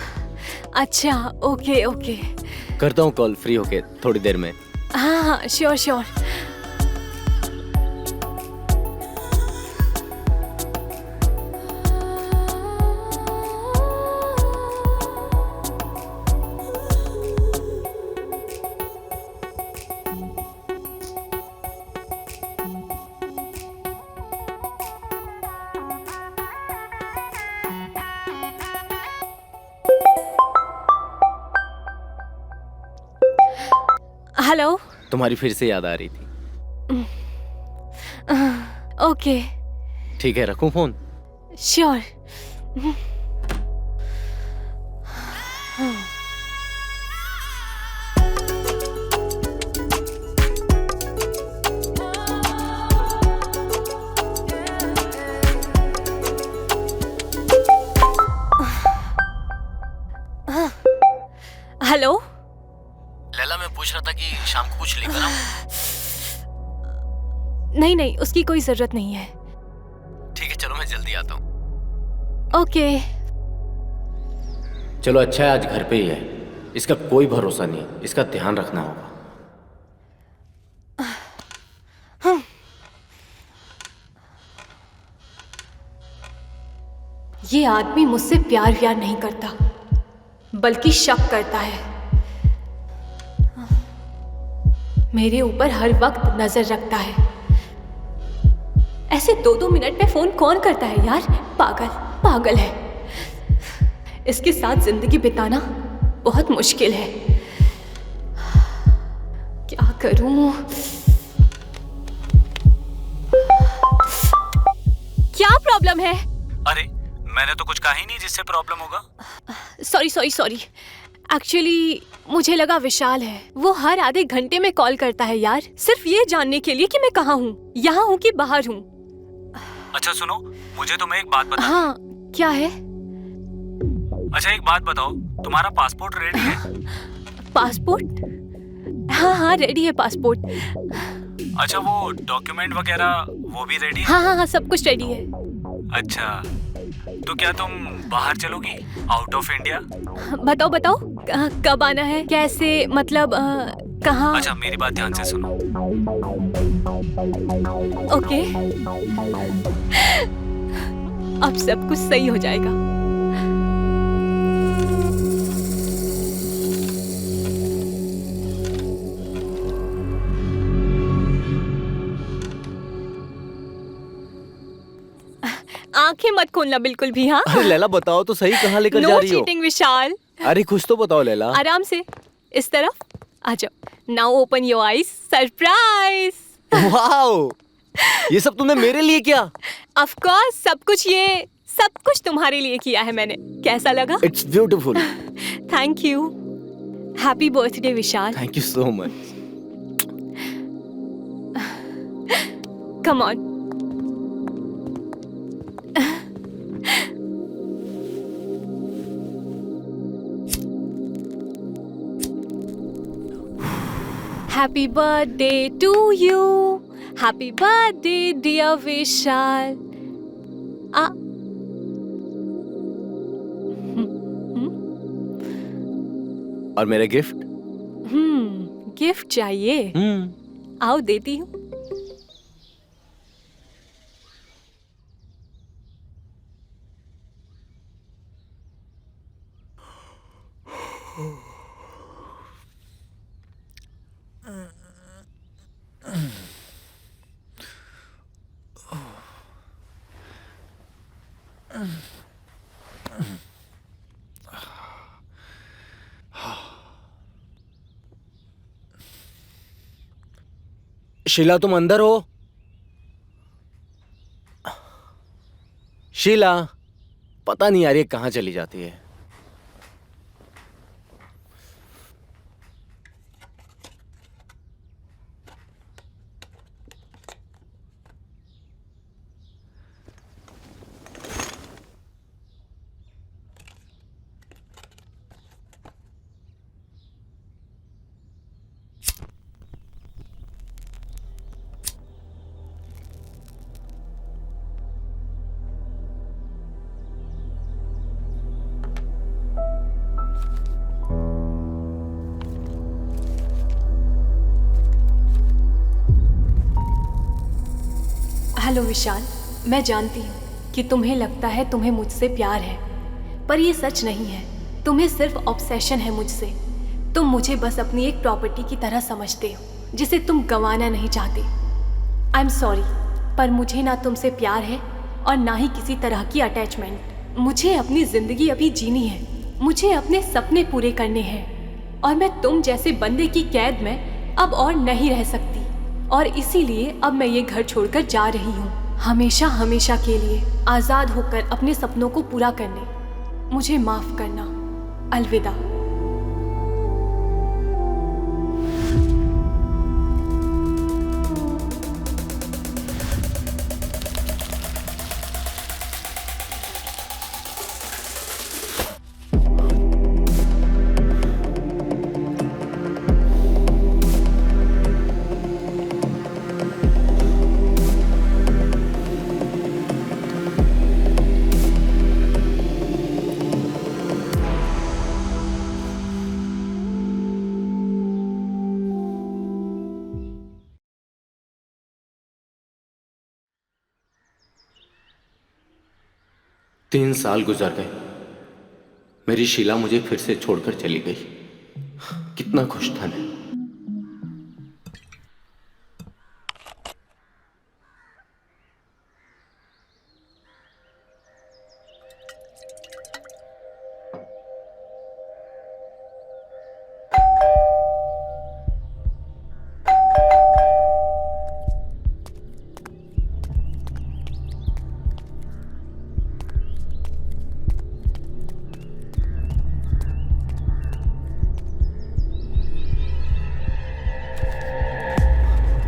अच्छा, ओके ओके। करता हूँ कॉल फ्री होके थोड़ी देर में। हाँ हाँ, श्योर श्योर। हेलो। तुम्हारी फिर से याद आ रही थी। ओके। ठीक है, रखूं फोन? श्योर। हेलो। लैला, मैं पूछ रहा था कि शाम को कुछ लेकर आऊं? नहीं नहीं, उसकी कोई जरूरत नहीं है। ठीक है, चलो मैं जल्दी आता हूँ। ओके। चलो अच्छा है, आज घर पे ही है। इसका कोई भरोसा नहीं, इसका ध्यान रखना होगा। ये आदमी मुझसे प्यार व्यार नहीं करता, बल्कि शक करता है। मेरे ऊपर हर वक्त नजर रखता है। ऐसे 2-2 मिनट में फोन कौन करता है यार? पागल पागल है। इसके साथ जिंदगी बिताना बहुत मुश्किल है। क्या करूं? क्या प्रॉब्लम है? अरे मैंने तो कुछ कहा ही नहीं जिससे प्रॉब्लम होगा। Sorry sorry sorry. एक्चुअली मुझे लगा विशाल है। वो हर आधे घंटे में कॉल करता है यार, सिर्फ ये जानने के लिए कि मैं कहाँ हूँ, यहाँ हूँ कि बाहर हूँ। अच्छा सुनो, मुझे तुम्हें एक बात बता। हाँ, क्या है? अच्छा एक बात बताओ, तुम्हारा पासपोर्ट रेडी है? पासपोर्ट? हाँ हाँ, रेडी है पासपोर्ट। अच्छा वो डॉक्यूमेंट वगैरह वो भी रेडी है? हाँ हाँ हाँ, सब कुछ रेडी है। अच्छा तो क्या तुम बाहर चलोगी, आउट ऑफ इंडिया? बताओ बताओ, कब आना है, कैसे, मतलब कहाँ? अच्छा मेरी बात ध्यान से सुनो। ओके। अब सब कुछ सही हो जाएगा। आंखें मत खोलना बिल्कुल भी। हाँ, अरे लैला बताओ तो सही, कहाँ लेकर जा नो रही हो? चीटिंग विशाल। अरे कुछ तो बताओ लैला। आराम से, इस तरफ आ जाओ। Now open your eyes. Surprise. Wow, ये सब तुमने मेरे लिए किया? ऑफ कोर्स, सब कुछ तुम्हारे लिए किया है मैंने। कैसा लगा? It's beautiful. Thank you. Happy birthday Vishal. Thank you so much. Come on. Happy birthday to you. Happy birthday, dear Vishal. और मेरा गिफ्ट? गिफ्ट चाहिए? आओ देती हूँ। शीला, तुम अंदर हो? शीला, पता नहीं यार ये कहाँ चली जाती है। हेलो विशाल, मैं जानती हूँ कि तुम्हें लगता है तुम्हें मुझसे प्यार है, पर ये सच नहीं है। तुम्हें सिर्फ ऑब्सेशन है मुझसे। तुम मुझे बस अपनी एक प्रॉपर्टी की तरह समझते हो, जिसे तुम गंवाना नहीं चाहते। आई एम सॉरी, पर मुझे ना तुमसे प्यार है और ना ही किसी तरह की अटैचमेंट। मुझे अपनी ज़िंदगी अभी जीनी है, मुझे अपने सपने पूरे करने हैं, और मैं तुम जैसे बंदे की कैद में अब और नहीं रह सकती। और इसीलिए अब मैं ये घर छोड़कर जा रही हूँ, हमेशा हमेशा के लिए आज़ाद होकर अपने सपनों को पूरा करने। मुझे माफ़ करना। अलविदा। तीन साल गुजर गए, मेरी शीला मुझे फिर से छोड़कर चली गई। कितना खुश था मैं।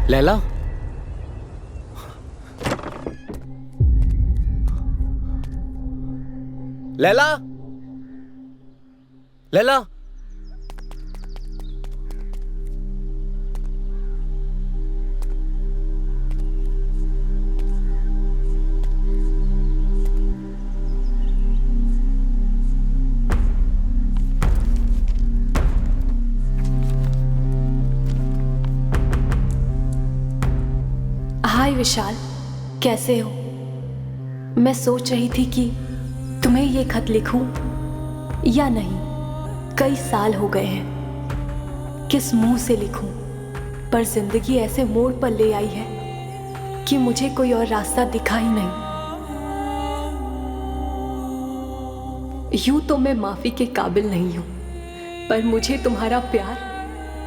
लैला, लैला, लैला, हाय विशाल, कैसे हो? मैं सोच रही थी कि तुम्हें ये खत लिखूं या नहीं। कई साल हो गए हैं, किस मुंह से लिखूं, पर जिंदगी ऐसे मोड़ पर ले आई है कि मुझे कोई और रास्ता दिखा ही नहीं। यूं तो मैं माफी के काबिल नहीं हूं, पर मुझे तुम्हारा प्यार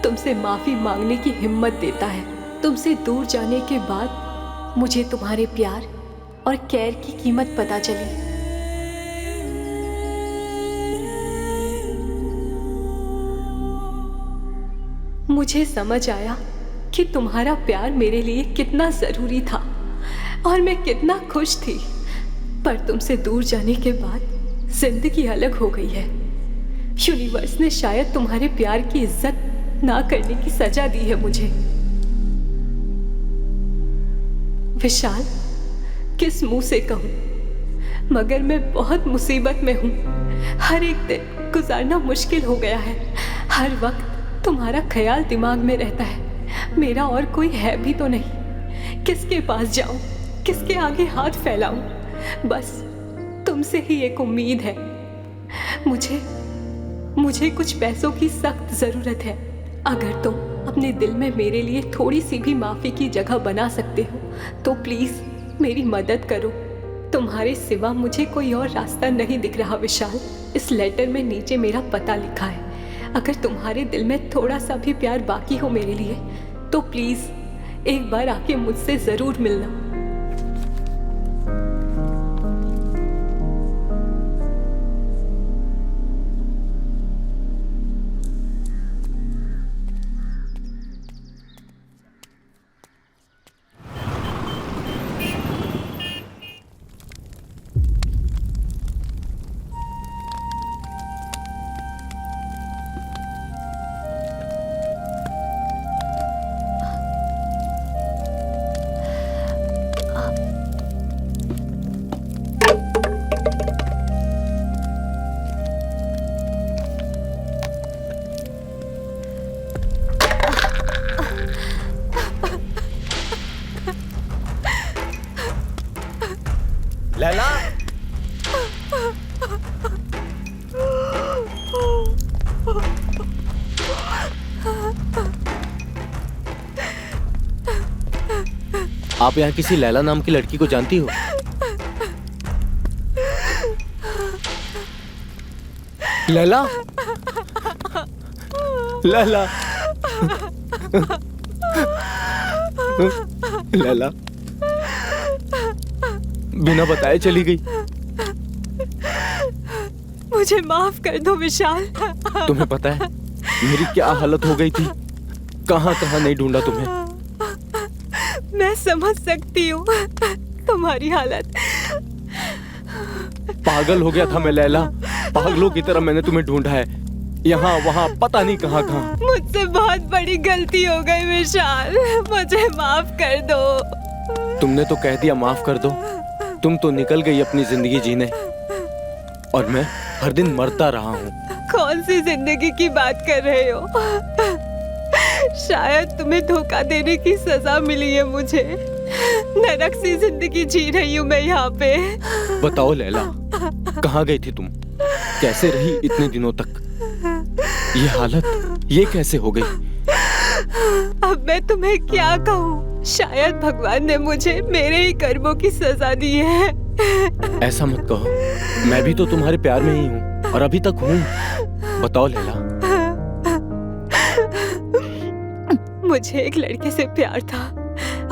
तुमसे माफी मांगने की हिम्मत देता है। तुमसे दूर जाने के बाद मुझे तुम्हारे प्यार और केयर की कीमत पता चली। मुझे समझ आया कि तुम्हारा प्यार मेरे लिए कितना जरूरी था और मैं कितना खुश थी। पर तुमसे दूर जाने के बाद जिंदगी अलग हो गई है। यूनिवर्स ने शायद तुम्हारे प्यार की इज्जत ना करने की सजा दी है मुझे। विशाल, किस मुंह से कहूं, मगर मैं बहुत मुसीबत में हूं। हर एक दिन गुजारना मुश्किल हो गया है। हर वक्त तुम्हारा ख्याल दिमाग में रहता है, मेरा और कोई है भी तो नहीं। किसके पास जाऊं, किसके आगे हाथ फैलाऊं? बस तुमसे ही एक उम्मीद है। मुझे कुछ पैसों की सख्त जरूरत है। अगर तुम अपने दिल में मेरे लिए थोड़ी सी भी माफी की जगह बना सकते हो तो प्लीज मेरी मदद करो। तुम्हारे सिवा मुझे कोई और रास्ता नहीं दिख रहा विशाल। इस लेटर में नीचे मेरा पता लिखा है। अगर तुम्हारे दिल में थोड़ा सा भी प्यार बाकी हो मेरे लिए तो प्लीज एक बार आके मुझसे जरूर मिलना। लैला, आप यहाँ किसी लैला नाम की लड़की को जानती हो? लैला, लैला, लैला बिना बताए चली गई। मुझे माफ कर दो विशाल। तुम्हें पता है मेरी क्या हालत हो गई थी? कहाँ कहाँ नहीं ढूंढा तुम्हें। मैं समझ सकती हूँ तुम्हारी हालत। पागल हो गया था मैं लैला। पागलों की तरह मैंने तुम्हें ढूंढा है, यहाँ वहाँ पता नहीं कहाँ कहाँ। मुझसे बहुत बड़ी गलती हो गई विशाल, मुझे माफ कर दो। तुमने तो कह दिया माफ कर दो। तुम तो निकल गई अपनी जिंदगी जीने और मैं हर दिन मरता रहा हूँ। कौन सी जिंदगी की बात कर रहे हो? शायद तुम्हें धोखा देने की सजा मिली है मुझे। नरक सी जिंदगी जी रही हूँ मैं यहाँ पे। बताओ लैला, कहाँ गई थी तुम? कैसे रही इतने दिनों तक? ये हालत ये कैसे हो गई? अब मैं तुम्हें क्या कहूँ? शायद भगवान ने मुझे मेरे ही कर्मों की सजा दी है। ऐसा मत कहो, मैं भी तो तुम्हारे प्यार में ही हूँ और अभी तक हूँ। बताओ लैला। मुझे एक लड़के से प्यार था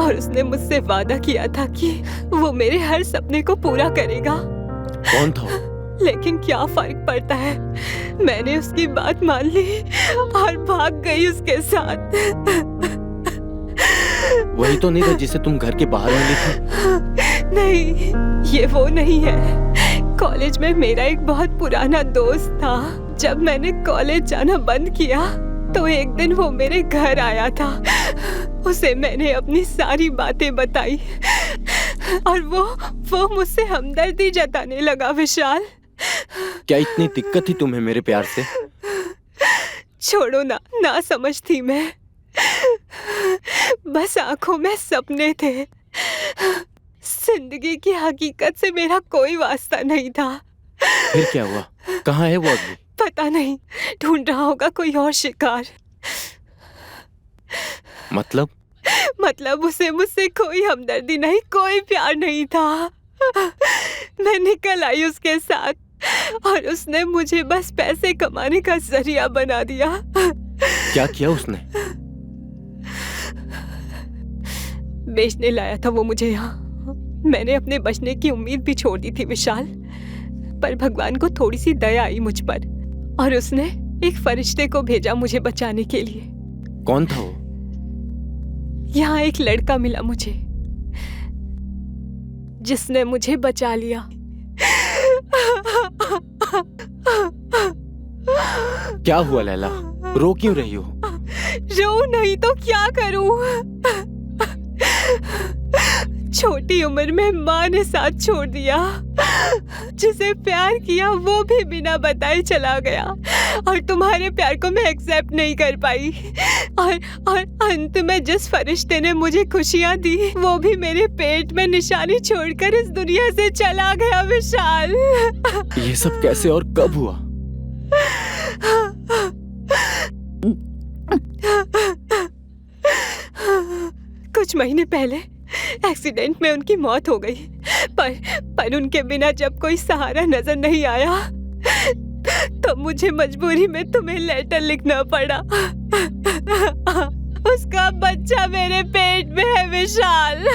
और उसने मुझसे वादा किया था कि वो मेरे हर सपने को पूरा करेगा। कौन था वो? लेकिन क्या फर्क पड़ता है, मैंने उसकी बात मान ली और भाग गई उसके साथ। वही तो नहीं था जिसे तुम घर के बाहर मिली थी? नहीं, ये वो नहीं है। कॉलेज में मेरा एक बहुत पुराना दोस्त था। जब मैंने कॉलेज जाना बंद किया तो एक दिन वो मेरे घर आया था। उसे मैंने अपनी सारी बातें बताई और वो मुझसे हमदर्दी जताने लगा। विशाल, क्या इतनी दिक्कत थी तुम्हें मेरे प्यार से? छोड़ो ना समझ थी मैं। बस आंखों में सपने थे। जिंदगी की हकीकत से मेरा कोई वास्ता नहीं था। फिर क्या हुआ? कहाँ है वो अभी? पता नहीं, ढूंढ रहा होगा कोई और शिकार। मतलब उसे मुझसे कोई हमदर्दी नहीं, कोई प्यार नहीं था। मैं निकल आई उसके साथ और उसने मुझे बस पैसे कमाने का जरिया बना दिया। क्या किया उसने? बेचने लाया था वो मुझे यहाँ। मैंने अपने बचने की उम्मीद भी छोड़ दी थी विशाल, पर भगवान को थोड़ी सी दया आई मुझ पर और उसने एक फरिश्ते को भेजा मुझे बचाने के लिए। कौन था वो? यहाँ एक लड़का मिला मुझे जिसने मुझे बचा लिया। क्या हुआ लैला? रो क्यों रही हो? रो नहीं तो क्या करूं? छोटी उम्र में माँ ने साथ छोड़ दिया। जिसे प्यार किया वो भी बिना बताए चला गया और तुम्हारे प्यार को मैं एक्सेप्ट नहीं कर पाई। और अंत में जिस फरिश्ते ने मुझे खुशियाँ दी वो भी मेरे पेट में निशानी छोड़कर इस दुनिया से चला गया। विशाल, ये सब कैसे और कब हुआ? कुछ महीने पहले एक्सीडेंट में उनकी मौत हो गई, पर उनके बिना जब कोई सहारा नजर नहीं आया तो मुझे मजबूरी में तुम्हें लेटर लिखना पड़ा। उसका बच्चा मेरे पेट में है विशाल।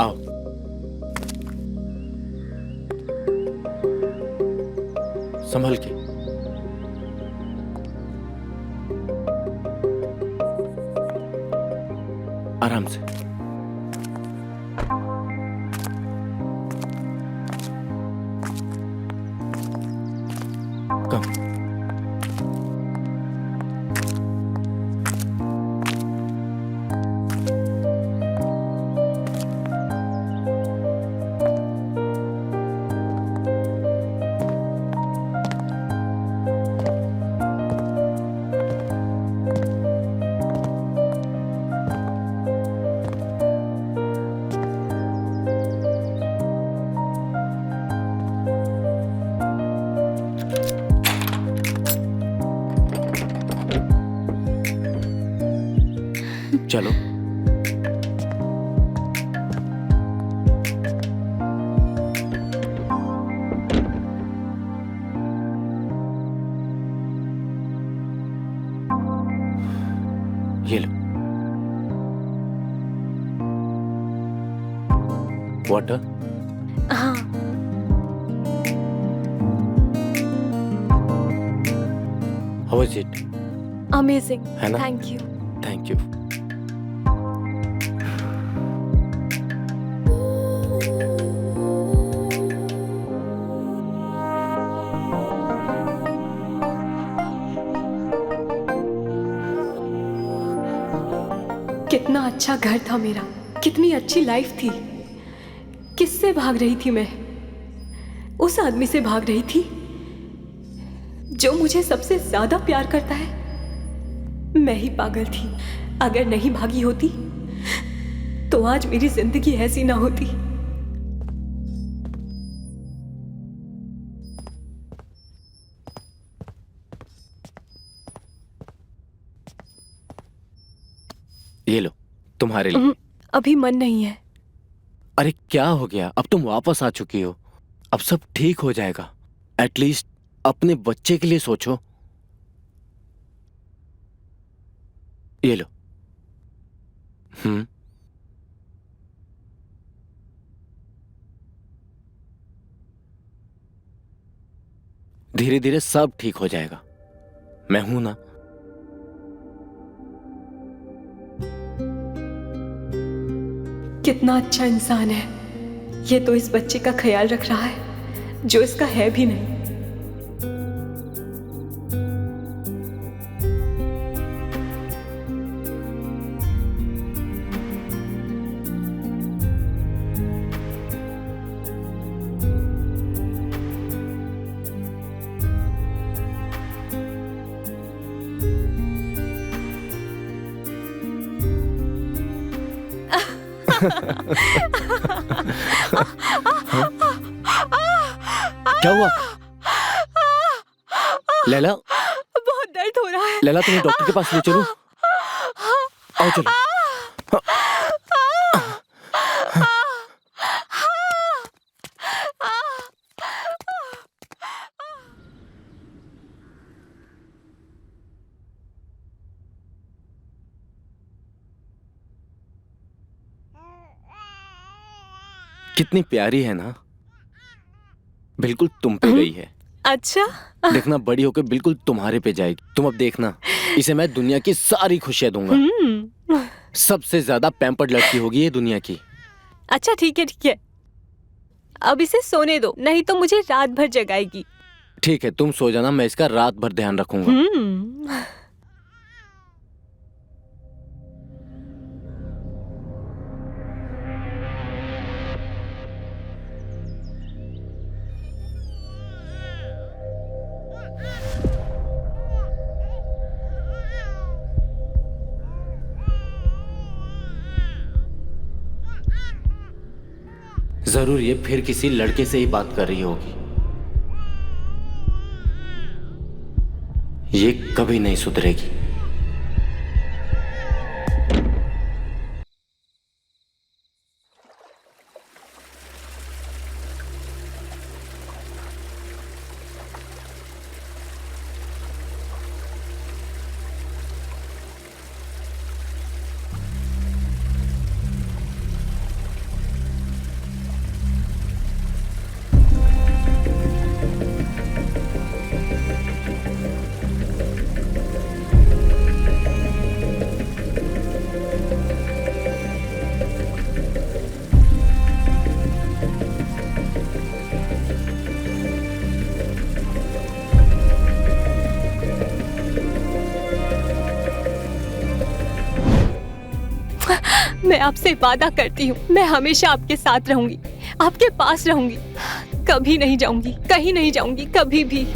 आओ। संभल के। आराम से। कम। चलो। ये लो वाटर। हाँ। How is it? अमेजिंग, है ना? Thank you. Thank you. कितना अच्छा घर था मेरा, कितनी अच्छी लाइफ थी। किससे भाग रही थी मैं? उस आदमी से भाग रही थी जो मुझे सबसे ज्यादा प्यार करता है। मैं ही पागल थी। अगर नहीं भागी होती तो आज मेरी जिंदगी ऐसी ना होती। ये लो तुम्हारे लिए। अभी मन नहीं है। अरे क्या हो गया? अब तुम वापस आ चुकी हो, अब सब ठीक हो जाएगा। एटलीस्ट अपने बच्चे के लिए सोचो। ये लो। धीरे धीरे सब ठीक हो जाएगा। मैं हूं ना। कितना अच्छा इंसान है ये, तो इस बच्चे का ख्याल रख रहा है जो इसका है भी नहीं। क्या हुआ लैला? बहुत दर्द हो रहा है। लैला तुम्हें डॉक्टर के पास ले चलूं? आओ चलो। कितनी प्यारी है ना, बिल्कुल तुम पे गई है। अच्छा। देखना बड़ी होकर बिल्कुल तुम्हारे पे जाएगी। तुम अब देखना, इसे मैं दुनिया की सारी खुशियां दूंगा। सबसे ज्यादा पैम्पर्ड लड़की होगी ये दुनिया की। अच्छा ठीक है ठीक है, अब इसे सोने दो, नहीं तो मुझे रात भर जगाएगी। ठीक है, तुम सो जाना, मैं इसका रात भर ध्यान रखूंगा। जरूर ये फिर किसी लड़के से ही बात कर रही होगी। ये कभी नहीं सुधरेगी। मैं आपसे वादा करती हूँ, मैं हमेशा आपके साथ रहूंगी, आपके पास रहूंगी, कभी नहीं जाऊंगी, कहीं नहीं जाऊंगी, कभी भी।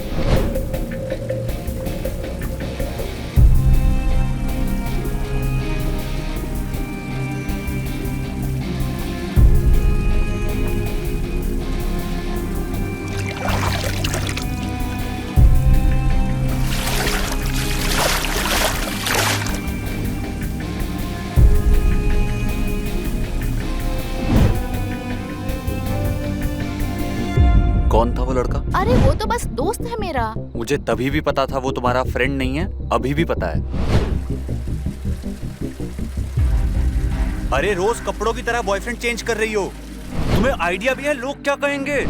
कौन था वो लड़का? अरे वो तो बस दोस्त है मेरा। मुझे तभी भी पता था वो तुम्हारा फ्रेंड नहीं है, अभी भी पता है। अरे रोज कपड़ों की तरह बॉयफ्रेंड चेंज कर रही हो, तुम्हें आइडिया भी है लोग क्या कहेंगे?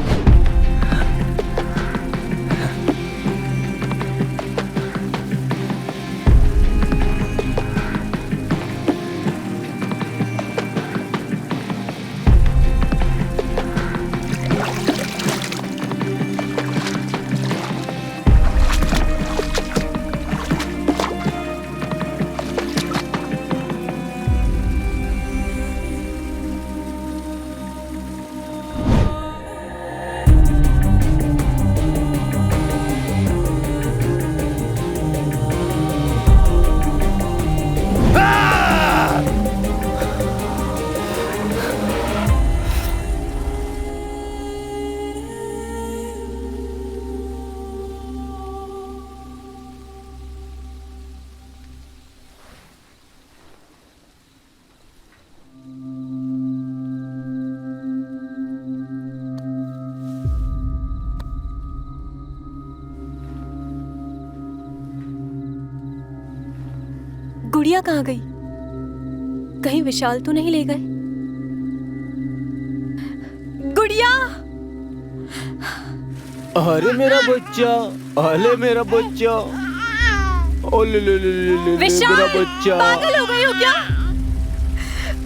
गुड़िया कहाँ गई? कहीं विशाल तो नहीं ले गए? गुड़िया! अरे मेरा बच्चा, अरे मेरा बच्चा, ओले ले ले ले ले विशाल! मेरा बच्चा। पागल हो गई हो क्या?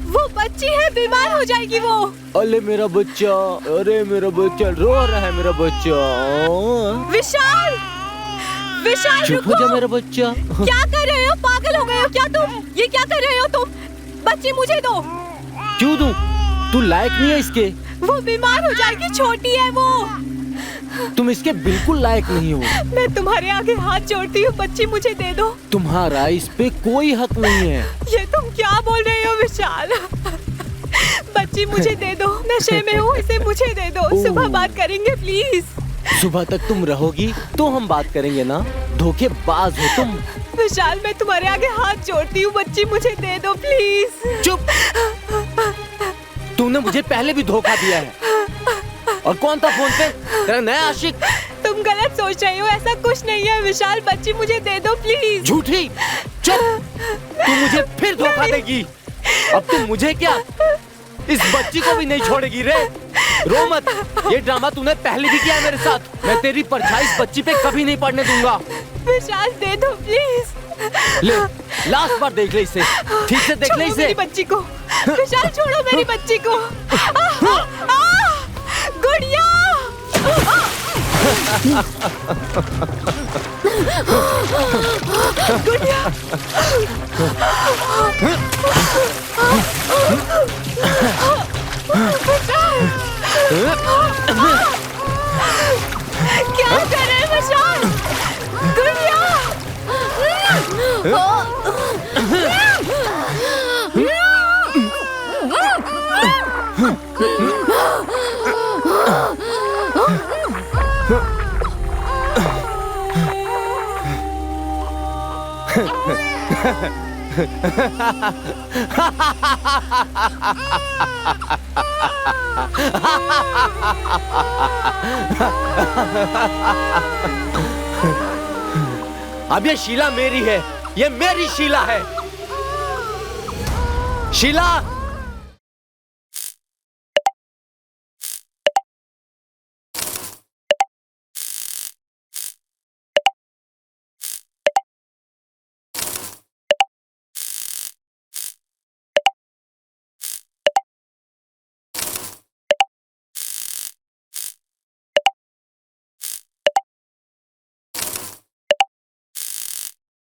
वो बच्ची है, बीमार हो जाएगी वो। अरे मेरा बच्चा, अरे मेरा बच्चा रो रहा है मेरा बच्चा। विशाल! विशाल चुप हो जा मेरा बच्चा। क्या कर रहे हो? पागल हो गए हो क्या तुम? ये क्या कर रहे हो तुम? बच्ची मुझे दो। क्यों दूं? तू लायक नहीं है इसके। वो बीमार हो जाएगी, छोटी है वो। तुम इसके बिल्कुल लायक नहीं हो। मैं तुम्हारे आगे हाथ जोड़ती हूँ, बच्ची मुझे दे दो। तुम्हारा इस पे कोई हक नहीं है। ये तुम क्या बोल रहे हो विशाल? बच्ची मुझे दे दो, नशे में हूँ, इसे मुझे दे दो। सुबह बात करेंगे प्लीज। सुबह तक तुम रहोगी तो हम बात करेंगे ना। धोखेबाज हो तुम। विशाल मैं तुम्हारे आगे हाथ जोड़ती हूँ, बच्ची मुझे दे दो प्लीज। चुप। तूने मुझे पहले भी धोखा दिया है। और कौन था फोन पे? तेरा नया आशिक। तुम गलत सोच रही हो, ऐसा कुछ नहीं है विशाल, बच्ची मुझे दे दो प्लीज। झूठी। चुप। तू मुझे फिर धोखा देगी। अब तुम मुझे क्या, इस बच्ची को भी नहीं छोड़ेगी रे। रो मत, ये ड्रामा तूने पहले भी किया है मेरे साथ। मैं तेरी परछाई इस बच्ची पे कभी नहीं पड़ने दूंगा। विशाल दे दो प्लीज। ले, लास्ट बार देख ले इसे, ठीक से देख ले छोड़ो इसे। मेरी बच्ची को, विशाल छोड़ो मेरी बच्ची को। गुड़िया। गुड़िया। क्या कर रहे हैं विशाल? गुड़िया। अब ये शीला मेरी है, ये मेरी शीला है। शीला